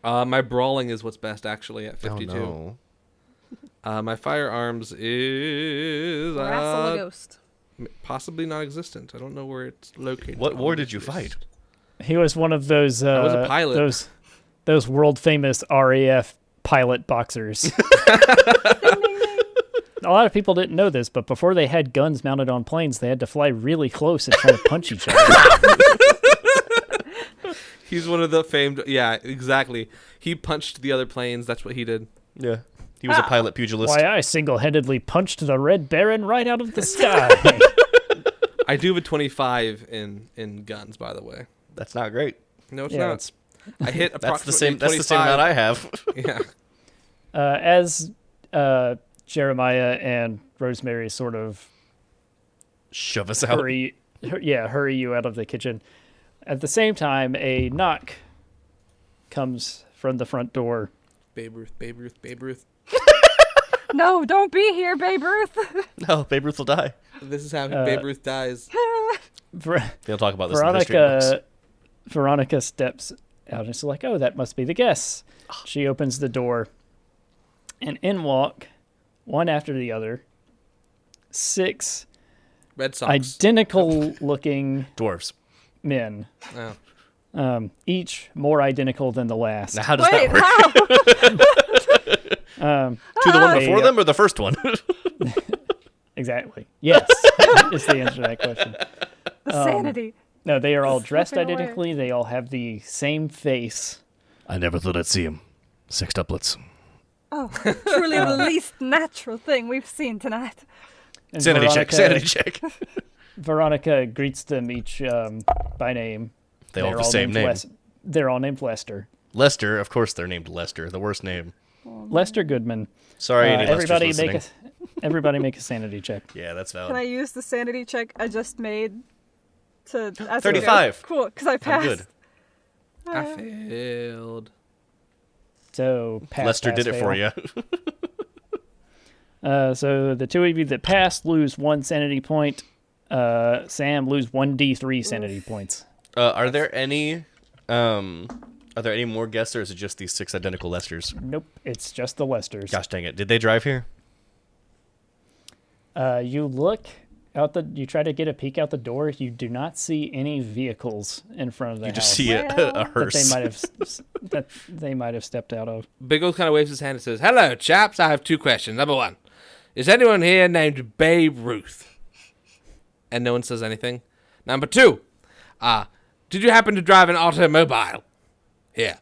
my brawling is what's best actually at 52. Oh, no. My firearms is Wrestle a ghost. possibly non-existent. I don't know where it's located. What on war this did you list. fight? He was one of those. I was a pilot. Those world famous RAF pilot boxers. A lot of people didn't know this, but before they had guns mounted on planes, they had to fly really close and try to punch each other. He's one of the famed. Yeah, exactly. He punched the other planes. That's what he did. Yeah. He was a pilot pugilist. Why, I single-handedly punched the Red Baron right out of the sky. I do have a 25 in guns, by the way. That's not great. No, it's Yeah, not. I hit That's the approximately same. 25. That's the same amount I have. Yeah. As Jeremiah and Rosemary sort of Shove us out. hurry you out of the kitchen. At the same time, a knock comes from the front door. Babe Ruth. No, don't be here, Babe Ruth. No, Babe Ruth will die. This is how Babe Ruth dies. They'll talk about this in history books. Veronica steps out and is like, "Oh, that must be the guests." She opens the door, and in walk, one after the other, 6 Red Sox. identical-looking Dwarves. men. Oh. Each more identical than the last. Now, how does Wait, that work? how? To the one before them or the first one? Exactly. Yes, is the answer to that question. The sanity. No, they are all dressed Slipping away. identically. They all have the same face. I never thought I'd see him. Sextuplets. Oh, truly the least natural thing we've seen tonight. And Sanity Veronica, check. Veronica greets them each by name. They all have They're the same named name. They're all named Lester. Lester, of course they're named Lester. The worst name. Lester Goodman. Sorry, any Lesters everybody listening. everybody make a sanity check. Yeah, that's valid. Can I use the sanity check I just made to ask 35. Cool, because I passed. good. I failed. So pass, Lester pass, did it fail. for you. So the two of you that passed lose 1 sanity point. Sam lose 1d3 sanity points. Are there any more guests, or is it just these 6 identical Lesters? Nope, it's just the Lesters. Gosh dang it! Did they drive here? You look out you try to get a peek out the door. You do not see any vehicles in front of the You house just see a that hearse. they might have stepped out of. Biggles kind of waves his hand and says, "Hello, chaps. I have 2 questions. Number 1, is anyone here named Babe Ruth?" And no one says anything. Number 2, did you happen to drive an automobile here?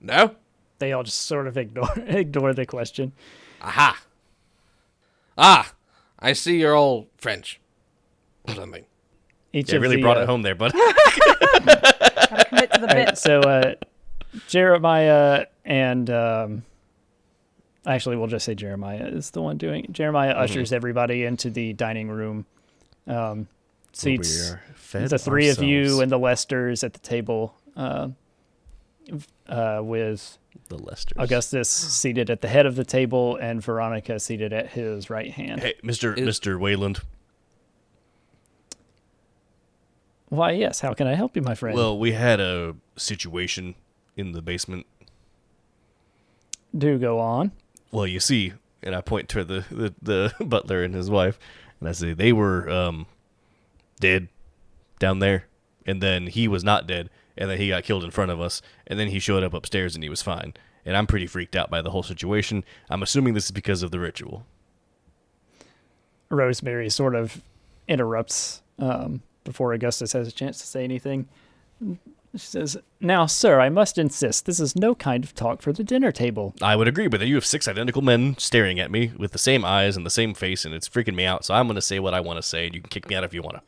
No? They all just sort of ignore the question. Aha. I see you're all French. Or something. Each Yeah, of really the, brought it home there, bud. Gotta commit to the all right, bit. so Jeremiah and actually we'll just say Jeremiah is the one doing it. Jeremiah ushers everybody into the dining room. Seats We are fed the 3 of you ourselves. and the Lesters at the table with The Lesters. Augustus seated at the head of the table and Veronica seated at his right hand. Hey, Mr. Wayland. Why, yes. How can I help you, my friend? Well, we had a situation in the basement. Do go on. Well, you see, and I point to the butler and his wife, and I say they were dead down there, and then he was not dead, and then he got killed in front of us, and then he showed up upstairs and he was fine. And I'm pretty freaked out by the whole situation. I'm assuming this is because of the ritual. Rosemary sort of interrupts before Augustus has a chance to say anything. She says, "Now, sir, I must insist, this is no kind of talk for the dinner table." I would agree, but you have 6 identical men staring at me with the same eyes and the same face, and it's freaking me out. So I'm going to say what I want to say, and you can kick me out if you want to.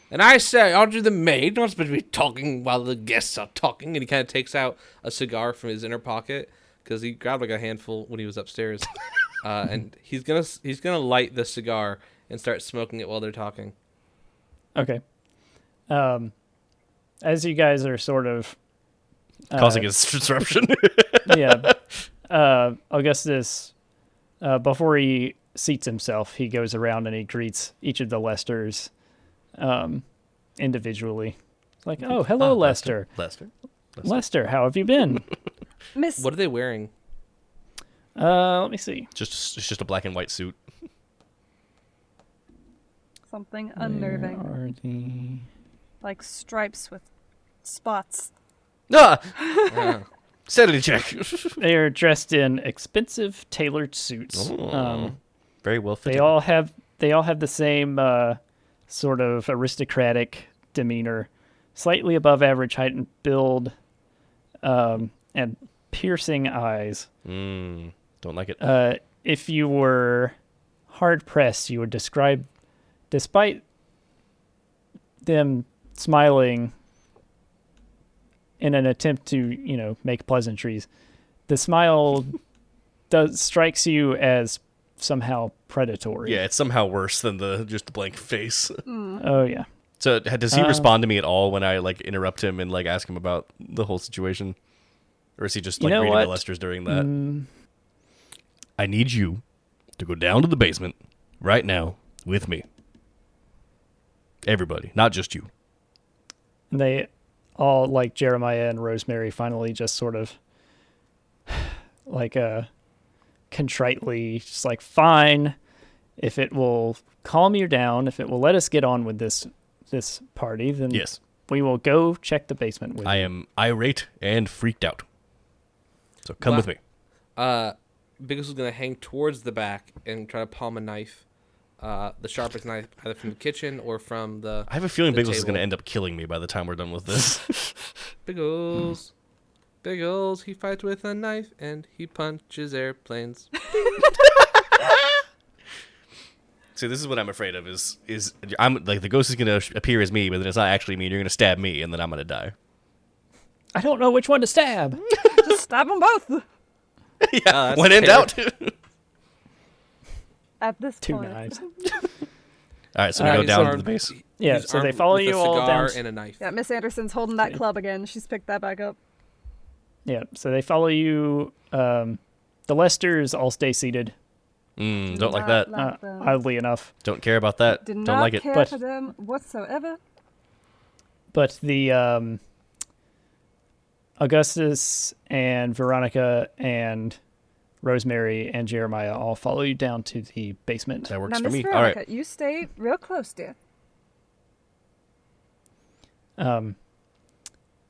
And I say, aren't you the maid? Not supposed to be talking while the guests are talking. And he kind of takes out a cigar from his inner pocket because he grabbed like a handful when he was upstairs, and he's gonna light the cigar and start smoking it while they're talking. Okay. As you guys are sort of Causing a disruption. yeah, Augustus, before he seats himself, he goes around and he greets each of the Lesters individually. It's like, "Oh, hello, Lester. Lester. Lester, how have you been?" Miss What are they wearing? Let me see. It's just a black and white suit. something unnerving. Where are the... Like stripes with spots. Ah! Yeah. Sanity check. They are dressed in expensive tailored suits. Very well fitted. They all have the same sort of aristocratic demeanor, slightly above average height and build, and piercing eyes. Don't like it. If you were hard pressed, you would describe, despite them smiling in an attempt to, make pleasantries. The smile strikes you as somehow predatory. Yeah, it's somehow worse than just the blank face. Oh, yeah. So does he respond to me at all when I interrupt him and ask him about the whole situation? Or is he just reading the Lesters during that? I need you to go down to the basement right now with me. Everybody, not just you. And they all, like Jeremiah and Rosemary, finally just sort of contritely just fine, if it will calm you down, if it will let us get on with this party, then yes, we will go check the basement with you. I am irate and freaked out. So come with me. Biggles is going to hang towards the back and try to palm a knife. The sharpest knife, either from the kitchen or from the I have a feeling the Biggles is table. going to end up killing me by the time we're done with this. Biggles. Biggles, he fights with a knife and he punches airplanes. See, this is what I'm afraid of. Is I'm the ghost is going to appear as me, but then it's not actually me. And you're going to stab me, and then I'm going to die. I don't know which one to stab. Just stab them both. Yeah, when in doubt. At this Two point. knives. All right, so we go He's down to armed- the base. Yeah, he's so they armed follow with you a all cigar down. and a knife. Yeah, Miss Anderson's holding that club again. She's picked that back up. Yeah, so they follow you. The Lesters all stay seated, Don't like that. them. oddly enough. Don't care about that. Did Don't not like it. care But- for them whatsoever. But the Augustus and Veronica and Rosemary and Jeremiah all follow you down to the basement. That works Now, for Miss me. Veronica, All right. you stay real close, dear.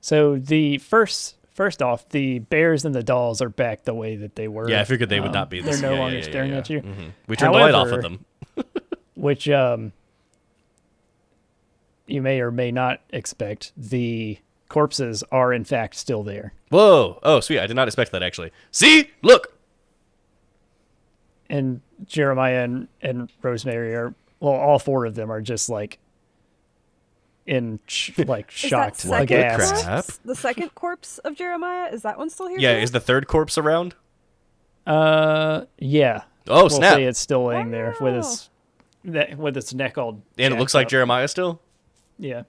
So the first off, the bears and the dolls are back the way that they were. Yeah, I figured they would not be this. They're no yeah, longer yeah, staring yeah. at you. Mhm. We turned the light off However, of them. Which you may or may not expect. The corpses are in fact still there. Whoa! Oh, sweet. I did not expect that, actually. See? Look! And Jeremiah and Rosemary are, well, all four of them are just Is that shocked, second aghast. crap. corpse? The second corpse of Jeremiah? Is that one still here? Yeah, too? is the third corpse around? Yeah. Oh, We'll snap. say it's still laying there with Wow. its neck all. And it jacked looks like up. Jeremiah still? Yeah.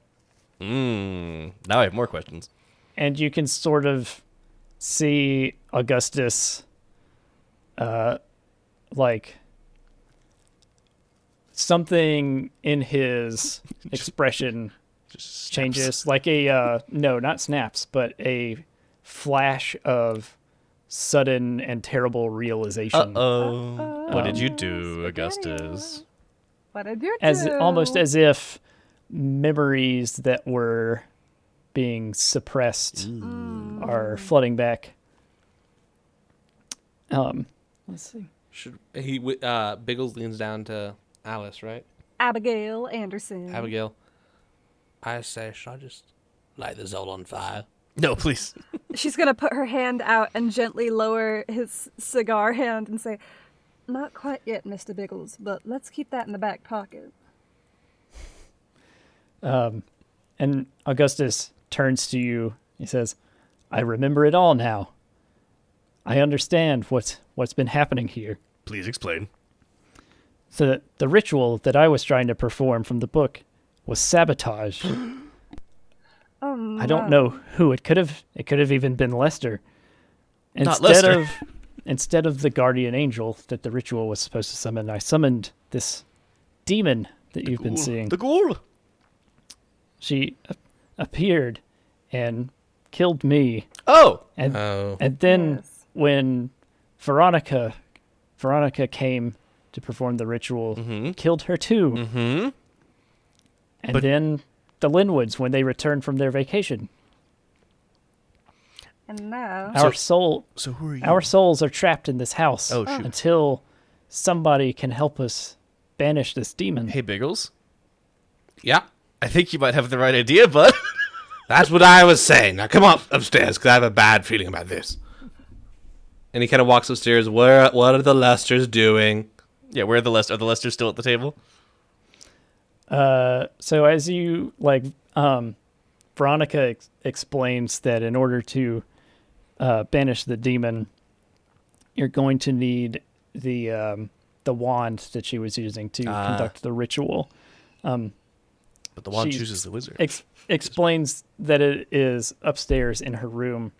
Now I have more questions. And you can sort of see Augustus, something in his expression changes, like no, not snaps, but a flash of sudden and terrible realization. Uh-oh. What did you do, Augustus? What did you As do? almost as if memories that were being suppressed are flooding back. Let's see. Should he? Biggles leans down to Alice, right? Abigail Anderson. Abigail. I say, should I just light this all on fire? No, please. She's gonna put her hand out and gently lower his cigar hand and say, "Not quite yet, Mr. Biggles, but let's keep that in the back pocket." And Augustus turns to you. He says, "I remember it all now. I understand what's been happening here. Please explain. The ritual that I was trying to perform from the book was sabotage. Oh no. I don't know who it could have. It could have even been Lester. Not Lester. Instead of the guardian angel that the ritual was supposed to summon, I summoned this demon that you've been seeing. The ghoul. She appeared and killed me. Oh! And Oh. and then Yes. when Veronica came to perform the ritual, killed her too. Mm-hmm. And But- then the Linwoods when they returned from their vacation. And now, Our So who are you? our souls are trapped in this house Oh, shoot. until somebody can help us banish this demon. Hey, Biggles. Yeah, I think you might have the right idea, bud. that's what I was saying. Now come up upstairs, because I have a bad feeling about this. And he kind of walks upstairs. What are the Lesters doing? Yeah, where are the Lesters? Are the Lesters still at the table? So as you Veronica explains that in order to banish the demon, you're going to need the wand that she was using to conduct the ritual. But the wand she chooses the wizard. Explains that it is upstairs in her room.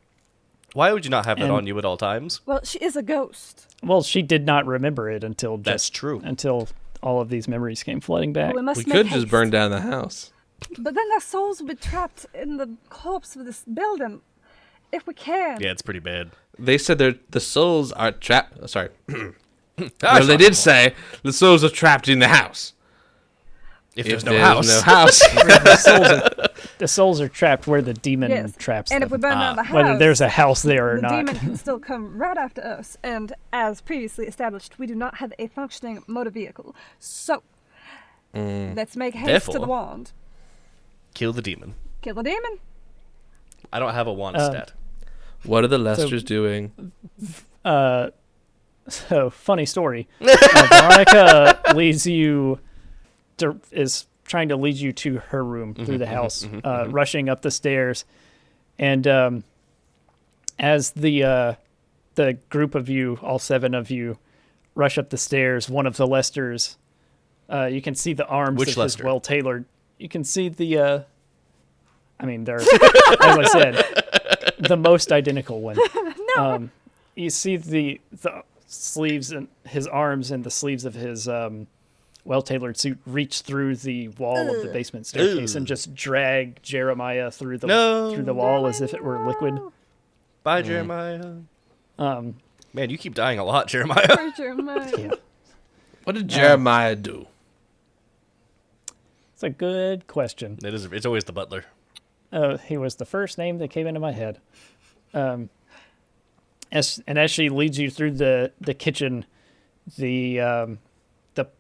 Why would you not have that on you at all times? Well, she is a ghost. Well, she did not remember it until That's true. Until all of these memories came flooding back. Well, We could just burn down the house. But then our souls will be trapped in the corpse of this building. If we can. Yeah, it's pretty bad. They said the souls are trapped. Sorry. Well, they did say the souls are trapped in the house. If there's no house. The souls are trapped where the demon traps and them. if we burn down the house, Whether there's a house there or the not. demon can still come right after us. And as previously established, we do not have a functioning motor vehicle. So, let's make haste to the Therefore- wand. Kill the demon. Kill the demon. I don't have a wand stat. What are the Lesters doing? So, funny story. Veronica is trying to lead you to her room through the house, rushing up the stairs. And as the group of you, all 7 of you, rush up the stairs, one of the Lesters, you can see the arms Which of Lester? his well-tailored. You can see they're, as I said, the most identical one. No. You see the sleeves and his arms and the sleeves of his well-tailored suit reach through the wall of the basement staircase and just drag Jeremiah through the wall as if it were liquid. Bye, Jeremiah. Man, you keep dying a lot, Jeremiah. Poor Jeremiah. Yeah. What did Jeremiah do? It's a good question. It's always the butler. He was the first name that came into my head. As she leads you through the kitchen, the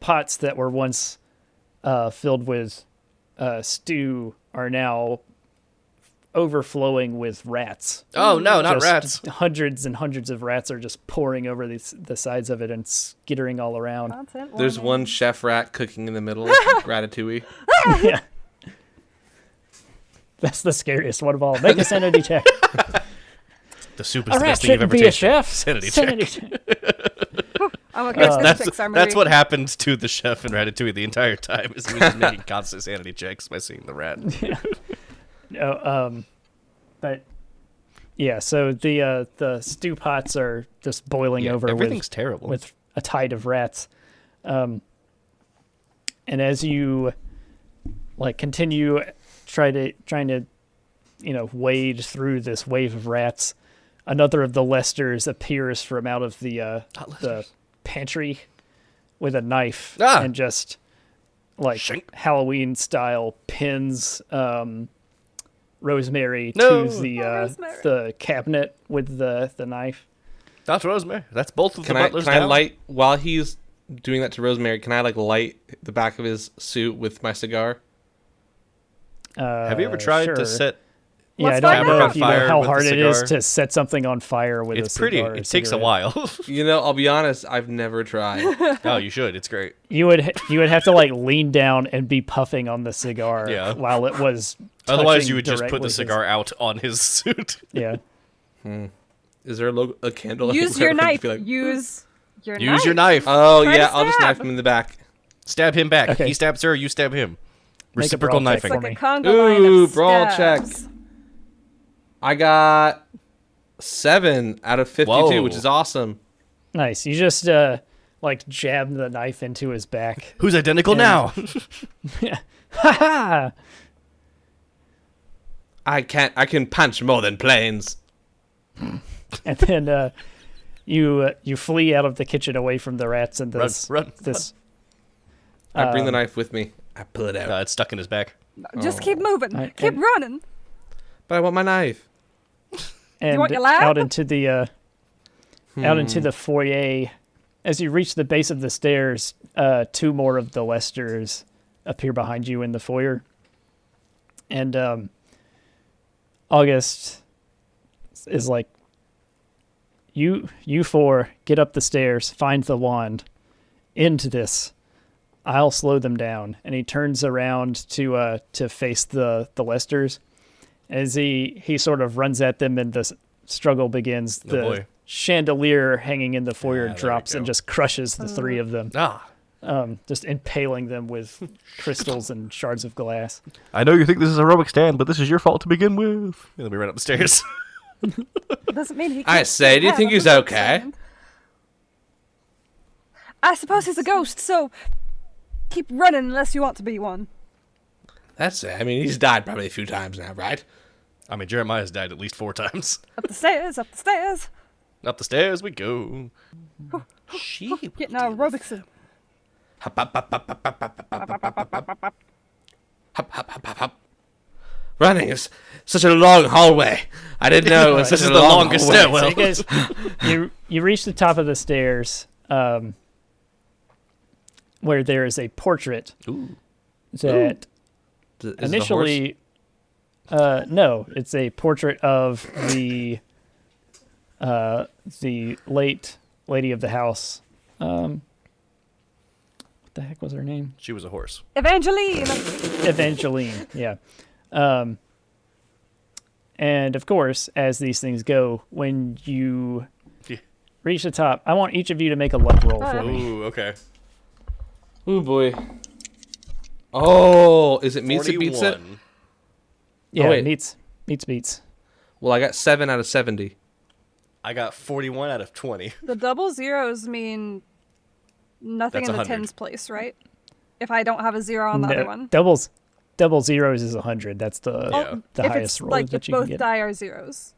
pots that were once filled with stew are now overflowing with rats. Oh, no, not Just rats. Hundreds and hundreds of rats are just pouring over the sides of it and skittering all around. Content There's warning. one chef rat cooking in the middle, ratatouille. Yeah. That's the scariest one of all. Make a sanity check. The soup is A the rat best thing you've shouldn't ever be a tasted. chef. Sanity check. I'm okay with this check summary. That's what happened to the chef in Ratatouille the entire time. Is he was just making constant sanity checks by seeing the rat. No, but yeah. So the stew pots are just boiling over. Everything's terrible. With a tide of rats. And as you continue trying to wade through this wave of rats, another of the Lesters appears from out of the pantry with a knife and just Shink. Halloween style pins Rosemary No. to Rosemary. the cabinet with the knife. Not Rosemary. That's both of the Can I butlers can I down. light while he's doing that to Rosemary? Can I light the back of his suit with my cigar? Have you ever tried sure. to set? Yeah, I Let's don't find know out. if you know Fire how with a hard it is cigar? to set something on fire with a It's pretty. cigar. or It takes a cigarette. while. I'll be honest. I've never tried. Oh, you should. It's great. You would have to lean down and be puffing on the cigar Yeah. while it was. Otherwise, touching you would just put directly the his- cigar out on his suit. Yeah. Is there a candle? Use anywhere your where I knife. can be like- Use your knife. Use your knife. Oh Try to yeah, I'll just stab. knife him in the back. Stab him back. Okay. He stabs her. You stab him. Make a Reciprocal brawl check knifing. for Like me. a conga line Ooh, of brawl stabs. check. I got 7 out of 52, Whoa. which is awesome. Nice. You just jab the knife into his back. Who's identical And- now? Ha ha! I can punch more than planes. And then you flee out of the kitchen away from the rats and this Run. this. I bring the knife with me. I pull it out. It's stuck in his back. Just keep moving. Right, Keep and- running. But I want my knife. And want your lab? out into the foyer. As you reach the base of the stairs, 2 more of the Lesters appear behind you in the foyer. And August is like, you 4 get up the stairs, find the wand, into this I'll slow them down. And he turns around to face the Lesters. As he sort of runs at them and the struggle begins, the chandelier hanging in the foyer drops and just crushes the three of them. Just impaling them with crystals and shards of glass. I know you think this is a heroic stand, but this is your fault to begin with. He'll be right up the stairs. Doesn't mean he can't I say, do you think he's okay? I suppose he's a ghost, so keep running unless you want to be one. That's it. I mean, he's died probably a few times now, right? I mean, Jeremiah's died at least 4 times. Up the stairs, up the stairs. Up the stairs we go. Getting our aerobics in. Hop, hop, hop, hop, hop, hop, hop, hop, hop, hop, hop, hop. Hop, hop, hop, hop, hop. Running is such a long hallway. I didn't know it was such This a is the long longest hallway. stairwell. So you guys, you reach the top of the stairs, where there is a portrait that Is it a initially, no, it's a portrait of the late lady of the house. What the heck was her name? She was a horse. Evangeline! Evangeline, yeah. And of course, as these things go, when you reach the top, I want each of you to make a luck roll for me. Ooh, okay. Oh boy. Oh, is it meets it beats it? 41. Yeah, wait. beats. Well, I got 7 out of 70. I got 41 out of 20. The double zeros mean nothing That's in the 100. tens place, right? If I don't have a zero on the other one. Double zeros is 100. That's the If highest it's roll like that if you can both get. die are zeros.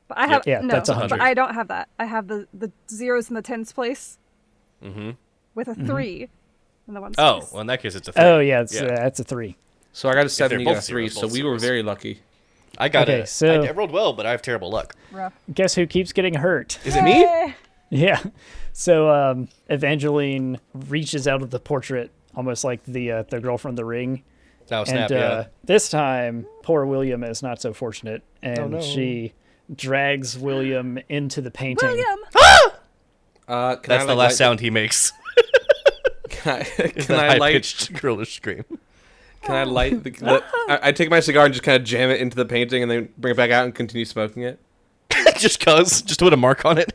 But I have Yeah, no, that's 100. but I don't have that. I have the zeros in the tens place with a 3 in the ones Oh, place. well, in that case, it's a 3. Oh yeah, that's a 3. So I got a 7, you they're got a both 3, zeros, so both we were zeros. very lucky. I got Okay, it. so- I rolled well, but I have terrible luck. Rough. Guess who keeps getting hurt? Is it me? Eh. Yeah. So Evangeline reaches out of the portrait, almost like the girl from The Ring. Oh, snap, And yeah. this time, poor William is not so fortunate, and no. she drags William into the painting. William! Can That's I, the like, last sound he makes. Can That I light? high-pitched girlish scream. Can I light the I take my cigar and just kind of jam it into the painting and then bring it back out and continue smoking it? just to put a mark on it.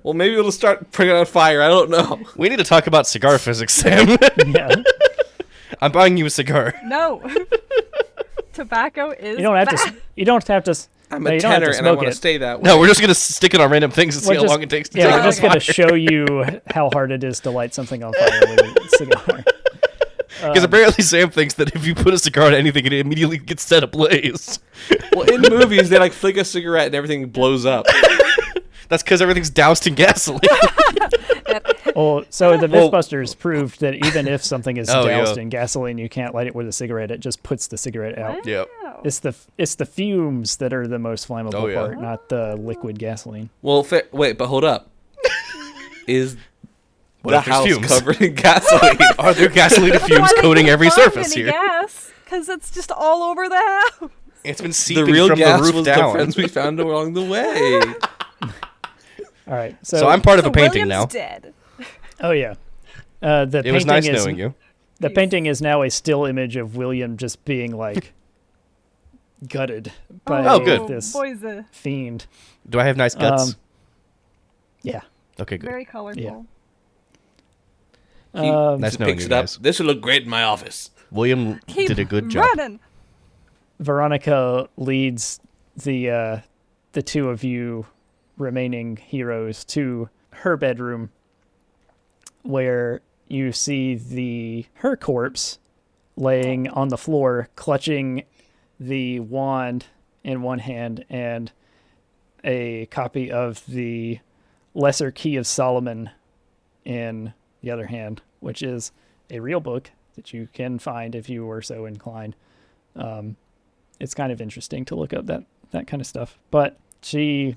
Well, maybe it'll start putting it on fire. I don't know. We need to talk about cigar physics, Sam. Yeah. I'm buying you a cigar. No. Tobacco is You don't have bad. to. You don't have to. I'm no, a you don't have to tenor and I smoke want to it. stay that way. No, we're just gonna stick it on random things and see We're how just- long it takes to Yeah, take we're just on going to fire. show you how hard it is to light something on fire with a cigar. Because apparently Sam thinks that if you put a cigar on anything, it immediately gets set ablaze. Well, in movies, they like flick a cigarette and everything blows up. That's because everything's doused in gasoline. Well, so the Mythbusters proved that even if something is Oh, doused yeah. in gasoline, you can't light it with a cigarette. It just puts the cigarette out. Yep. Wow. It's the fumes that are the most flammable Oh, yeah. part, not the liquid gasoline. Well, wait, but hold up. Is What the if there's house fumes? covered in gasoline? Are there gasoline fumes coating every surface here? Gas, because it's just all over the house. It's been The seeping real from gas the roof was the down. friends we found along the way. All right. So I'm part of a painting William's now. dead. Oh yeah. The It painting was nice is knowing you. the painting is now a still image of William just being like gutted by Oh, good. this Boy's a fiend. Do I have nice guts? Yeah. Okay, good. very colorful. Yeah. He Nice just knowing picks you it up. guys. This will look great in my office. William Keep did a good job. running. Veronica leads the two of you remaining heroes to her bedroom, where you see her corpse laying on the floor, clutching the wand in one hand and a copy of the Lesser Key of Solomon in the other hand, which is a real book that you can find if you were so inclined. It's kind of interesting to look up that kind of stuff. But she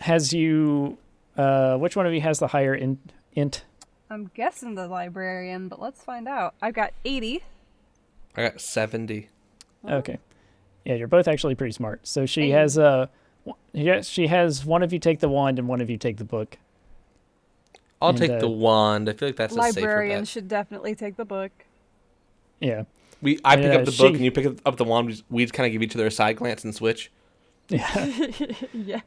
has you. Which one of you has the higher int? I'm guessing the librarian, but let's find out. I've got 80. I got 70. Okay. Yeah, you're both actually pretty smart. So she Hey. has she has one of you take the wand and one of you take the book. I'll And, take the wand. I feel like that's a safer Librarian bet. should definitely take the book. Yeah. I pick up the book she- and you pick up the wand. We just kind of give each other a side glance and switch. Yeah. Yes.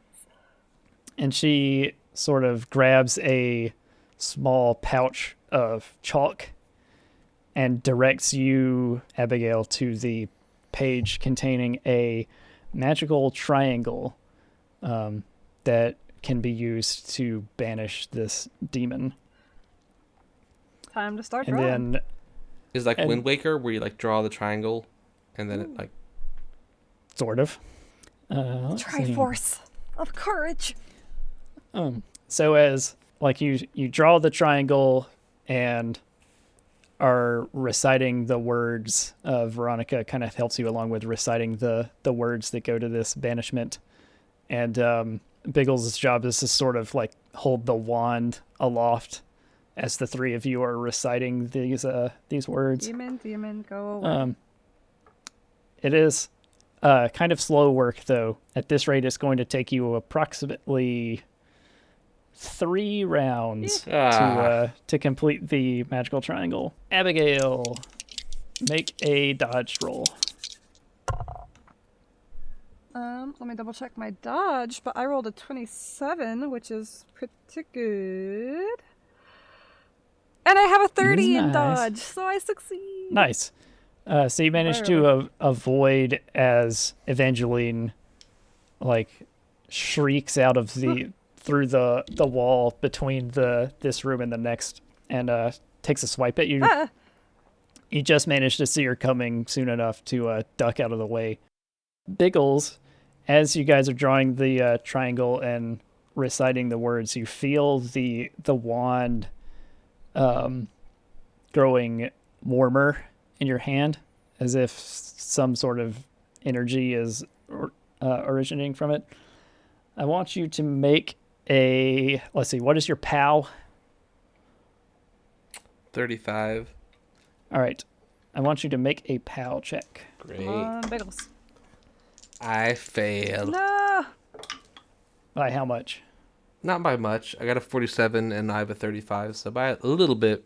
And she sort of grabs a small pouch of chalk and directs you, Abigail, to the page containing a magical triangle that can be used to banish this demon. Time to start And drawing. then, Is like And- Wind Waker, where you like draw the triangle, and then it like. sort of. Let's see. Triforce of courage. So as like you draw the triangle and are reciting the words, Veronica kind of helps you along with reciting the words that go to this banishment. And Biggles' job is to sort of like hold the wand aloft as the three of you are reciting these words. Demon, go away. It is kind of slow work, though. At this rate, it's going to take you approximately 3 rounds to complete the magical triangle. Abigail, make a dodge roll. Let me double check my dodge, but I rolled a 27, which is pretty good. And I have a 30 in Nice. dodge, so I succeed. Nice. So you managed to avoid as Evangeline like shrieks out of through the wall between this room and the next, and takes a swipe at you. Ah, You just managed to see her coming soon enough to duck out of the way. Biggles, as you guys are drawing the triangle and reciting the words, you feel the wand growing warmer in your hand, as if some sort of energy is originating from it. I want you to make a, let's see, what is your POW? 35. All right. I want you to make a POW check. Great. come on, Biggles. I failed. No! By how much? Not by much. I got a 47 and I have a 35, so by a little bit,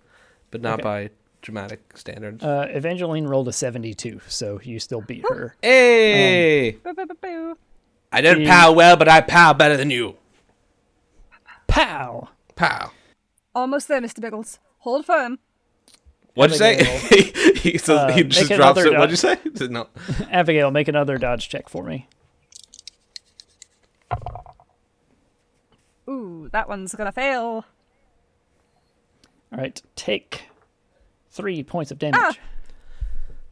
but not Okay. by dramatic standards. Evangeline rolled a 72, so you still beat her. Hey! Boo, boo, boo, boo. I didn't the- pow well, but I pow better than you. POW! Pow. Almost there, Mr. Biggles. Hold firm. What'd you say? Abigail. he says, he Make just drops another it. What'd you say? He said, no. Abigail, make another dodge check for me. Ooh, that one's gonna fail. All right, take 3 points of damage.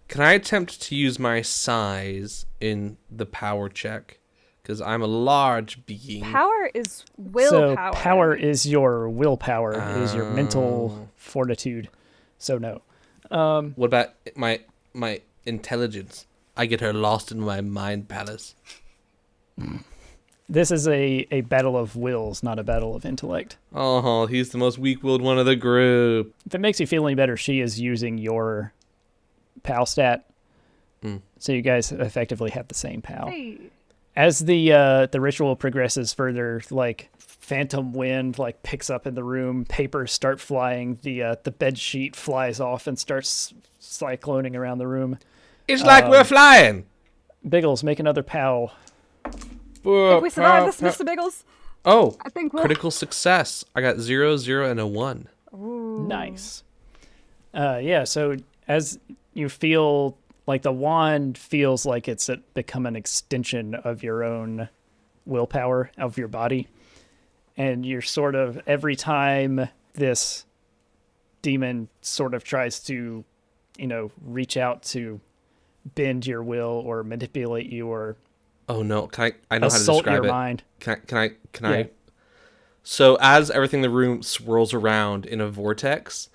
Can I attempt to use my size in the power check? Because I'm a large being. Power is So willpower. power is your willpower. It is your mental fortitude. So no. What about my intelligence? I get her lost in my mind palace. This is a battle of wills, not a battle of intellect. Oh, he's the most weak-willed one of the group. If it makes you feel any better, she is using your POW stat. So you guys effectively have the same POW. Hey. As the ritual progresses further, like phantom wind like picks up in the room, papers start flying, the bed sheet flies off and starts cycloning around the room. It's like we're flying. Biggles, make another POW. If we survive this, Mr. Biggles, Oh, I think we'll... critical success. I got 0, 0, and a 1. Nice. Yeah, so as you feel like the wand feels like it's become an extension of your own willpower, of your body. And you're sort of, every time this demon sort of tries to, reach out to bend your will or manipulate you or Oh no! I know how to assault describe your it. mind. Can Yeah. I? So as everything in the room swirls around in a vortex,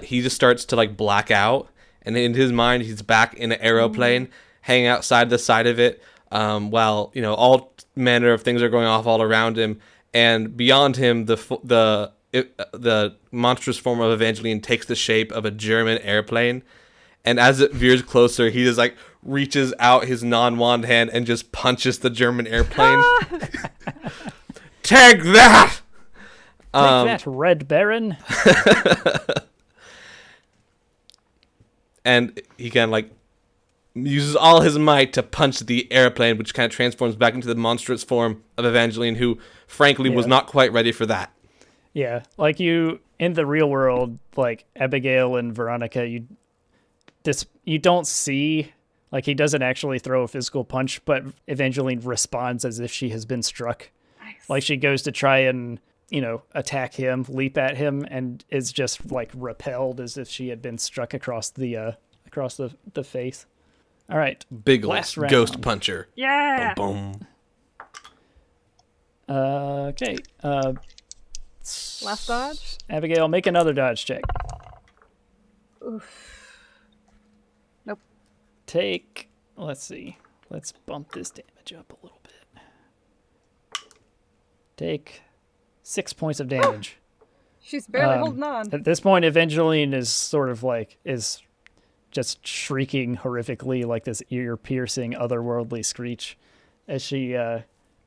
he just starts to like black out, and in his mind he's back in an aeroplane, hanging outside the side of it, while all manner of things are going off all around him, and beyond him the monstrous form of Evangeline takes the shape of a German airplane. And as it veers closer, he just like reaches out his non-wand hand and just punches the German airplane. Take that! Take that, Red Baron. And he kind of like uses all his might to punch the airplane, which kind of transforms back into the monstrous form of Evangeline, who frankly was not quite ready for that. Yeah, like you in the real world, like Abigail and Veronica, you don't see, like, he doesn't actually throw a physical punch, but Evangeline responds as if she has been struck. Nice. Like she goes to try and, attack him, leap at him, and is just like repelled as if she had been struck across the face. All right, Biggles, last round. Ghost Puncher. Yeah. Boom. Okay. Last dodge. Abigail, make another dodge check. Oof. Nope. Take. Let's see. Let's bump this damage up a little bit. Take 6 points of damage. She's barely holding on. At this point, Evangeline is sort of like is just shrieking horrifically, like this ear-piercing, otherworldly screech, as she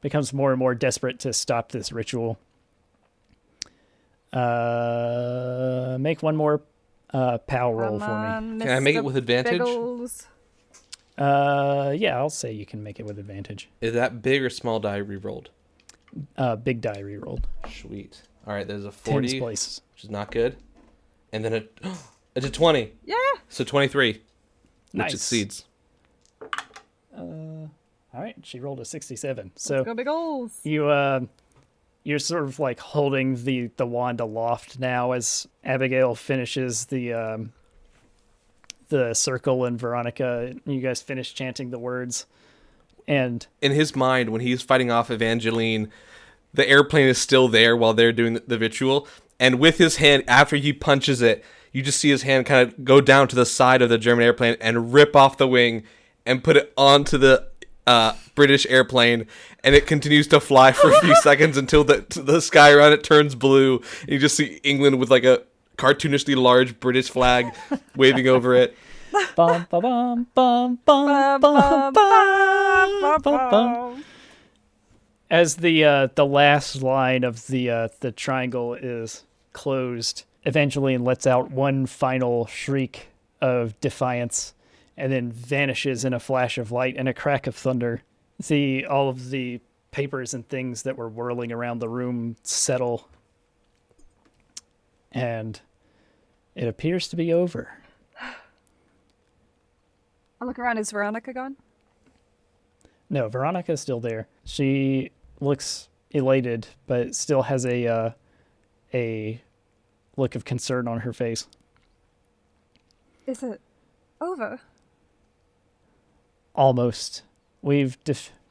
becomes more and more desperate to stop this ritual. Make one more POW roll for me. Can I make it with advantage? Biggles. Yeah, I'll say you can make it with advantage. Is that big or small die re-rolled? Big die rerolled. Sweet. All right, there's a 40, Tens place. which is not good. And then it's a 20. Yeah. So 23, Nice. which exceeds. All right, she rolled a 67. Let's So go Biggles. you're sort of like holding the wand aloft now as Abigail finishes the circle, and Veronica, you guys finish chanting the words. And In his mind, when he's fighting off Evangeline, the airplane is still there while they're doing the ritual. And with his hand, after he punches it, you just see his hand kind of go down to the side of the German airplane and rip off the wing and put it onto the British airplane, and it continues to fly for a few seconds until the sky around it turns blue. And you just see England with like a cartoonishly large British flag waving over it. bum ba bum bum bum bum bum bum. As the last line of the triangle is closed, Evangeline lets out one final shriek of defiance, and then vanishes in a flash of light and a crack of thunder. See all of the papers and things that were whirling around the room settle, and it appears to be over. I look around. Is Veronica gone? No, Veronica's still there. She looks elated, but still has a look of concern on her face. Is it over? Almost. We've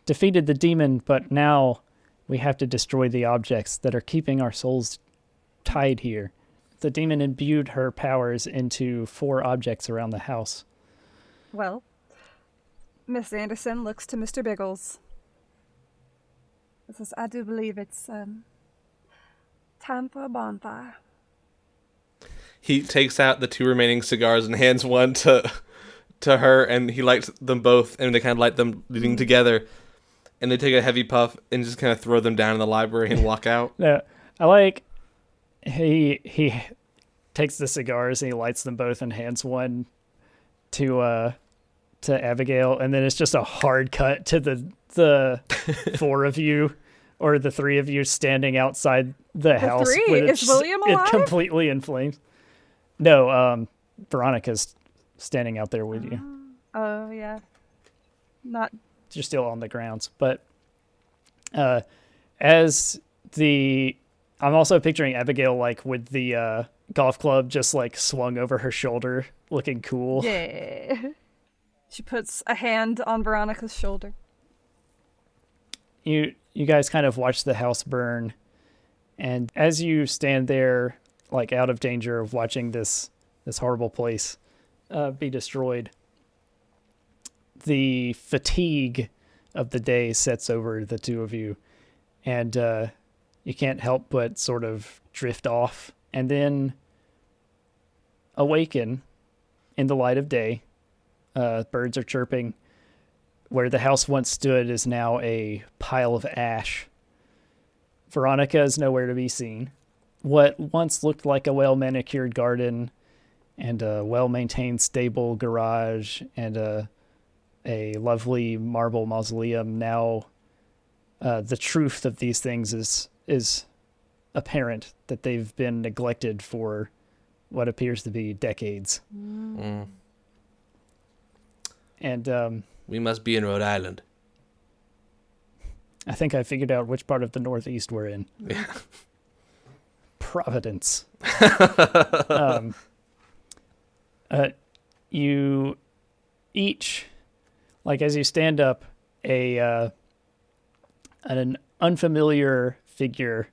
defeated the demon, but now we have to destroy the objects that are keeping our souls tied here. The demon imbued her powers into 4 objects around the house. Well, Miss Anderson looks to Mr. Biggles. Says, I do believe it's time for a bonfire. He takes out the 2 remaining cigars and hands one to her, and he lights them both, and they kind of light them leading together. And they take a heavy puff and just kind of throw them down in the library and walk out. No, I like he takes the cigars and he lights them both and hands one to Abigail, and then it's just a hard cut to the 4 of you, or the 3 of you standing outside the house. 3? With Is William alive? It completely in flames. No, Veronica's standing out there with you. Oh, yeah. Not. You're still on the grounds, but as I'm also picturing Abigail like with the golf club just like swung over her shoulder, looking cool. Yeah. She puts a hand on Veronica's shoulder. You guys kind of watch the house burn, and as you stand there, like out of danger of watching this horrible place be destroyed, the fatigue of the day sets over the 2 of you, and you can't help but sort of drift off, and then awaken in the light of day. Birds are chirping. Where the house once stood is now a pile of ash. Veronica is nowhere to be seen. what once looked like a well-manicured garden and a well-maintained stable garage and a lovely marble mausoleum, now the truth of these things is apparent, that they've been neglected for what appears to be decades. And we must be in Rhode Island. I think I figured out which part of the Northeast we're in. Yeah. Providence. You each, like as you stand up, an unfamiliar figure.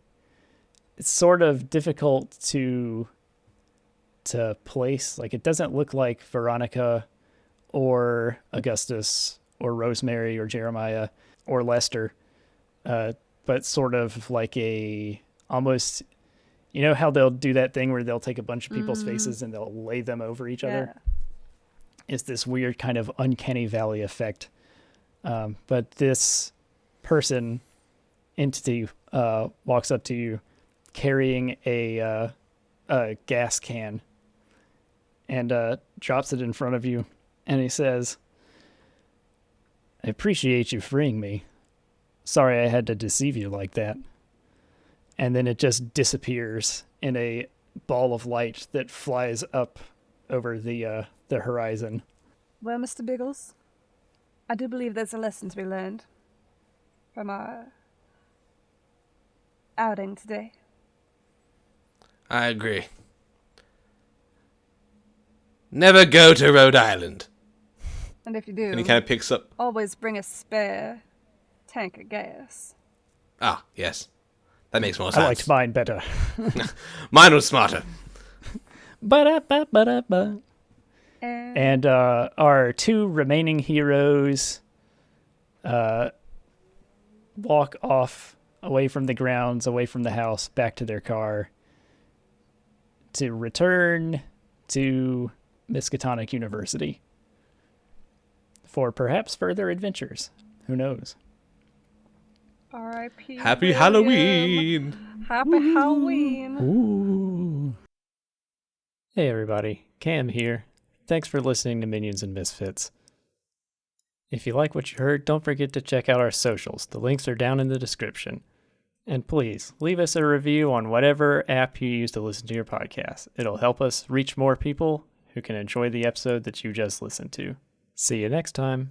It's sort of difficult to place. Like, it doesn't look like Veronica or Augustus or Rosemary or Jeremiah or Lester, but sort of like a almost, you know how they'll do that thing where they'll take a bunch of people's faces and they'll lay them over each other? It's this weird kind of uncanny valley effect. But this entity walks up to you carrying a gas can and drops it in front of you, and he says, "I appreciate you freeing me. Sorry I had to deceive you like that." And then it just disappears in a ball of light that flies up over the horizon. Well, Mr. Biggles, I do believe there's a lesson to be learned from our outing today. I agree. Never go to Rhode Island. And if you do, And he kind of picks up. always bring a spare tank of gas. Ah, yes. That makes more sense. I liked mine better. Mine was smarter. Ba-da-ba-ba-da-ba. And our two remaining heroes walk off away from the grounds, away from the house, back to their car to return to Miskatonic University for perhaps further adventures. Who knows? R.I.P. Happy William. Halloween. Happy Halloween. Ooh. Hey everybody, Cam here. Thanks for listening to Minions and Misfits. If you like what you heard, don't forget to check out our socials. The links are down in the description. And please, leave us a review on whatever app you use to listen to your podcast. It'll help us reach more people who can enjoy the episode that you just listened to. See you next time.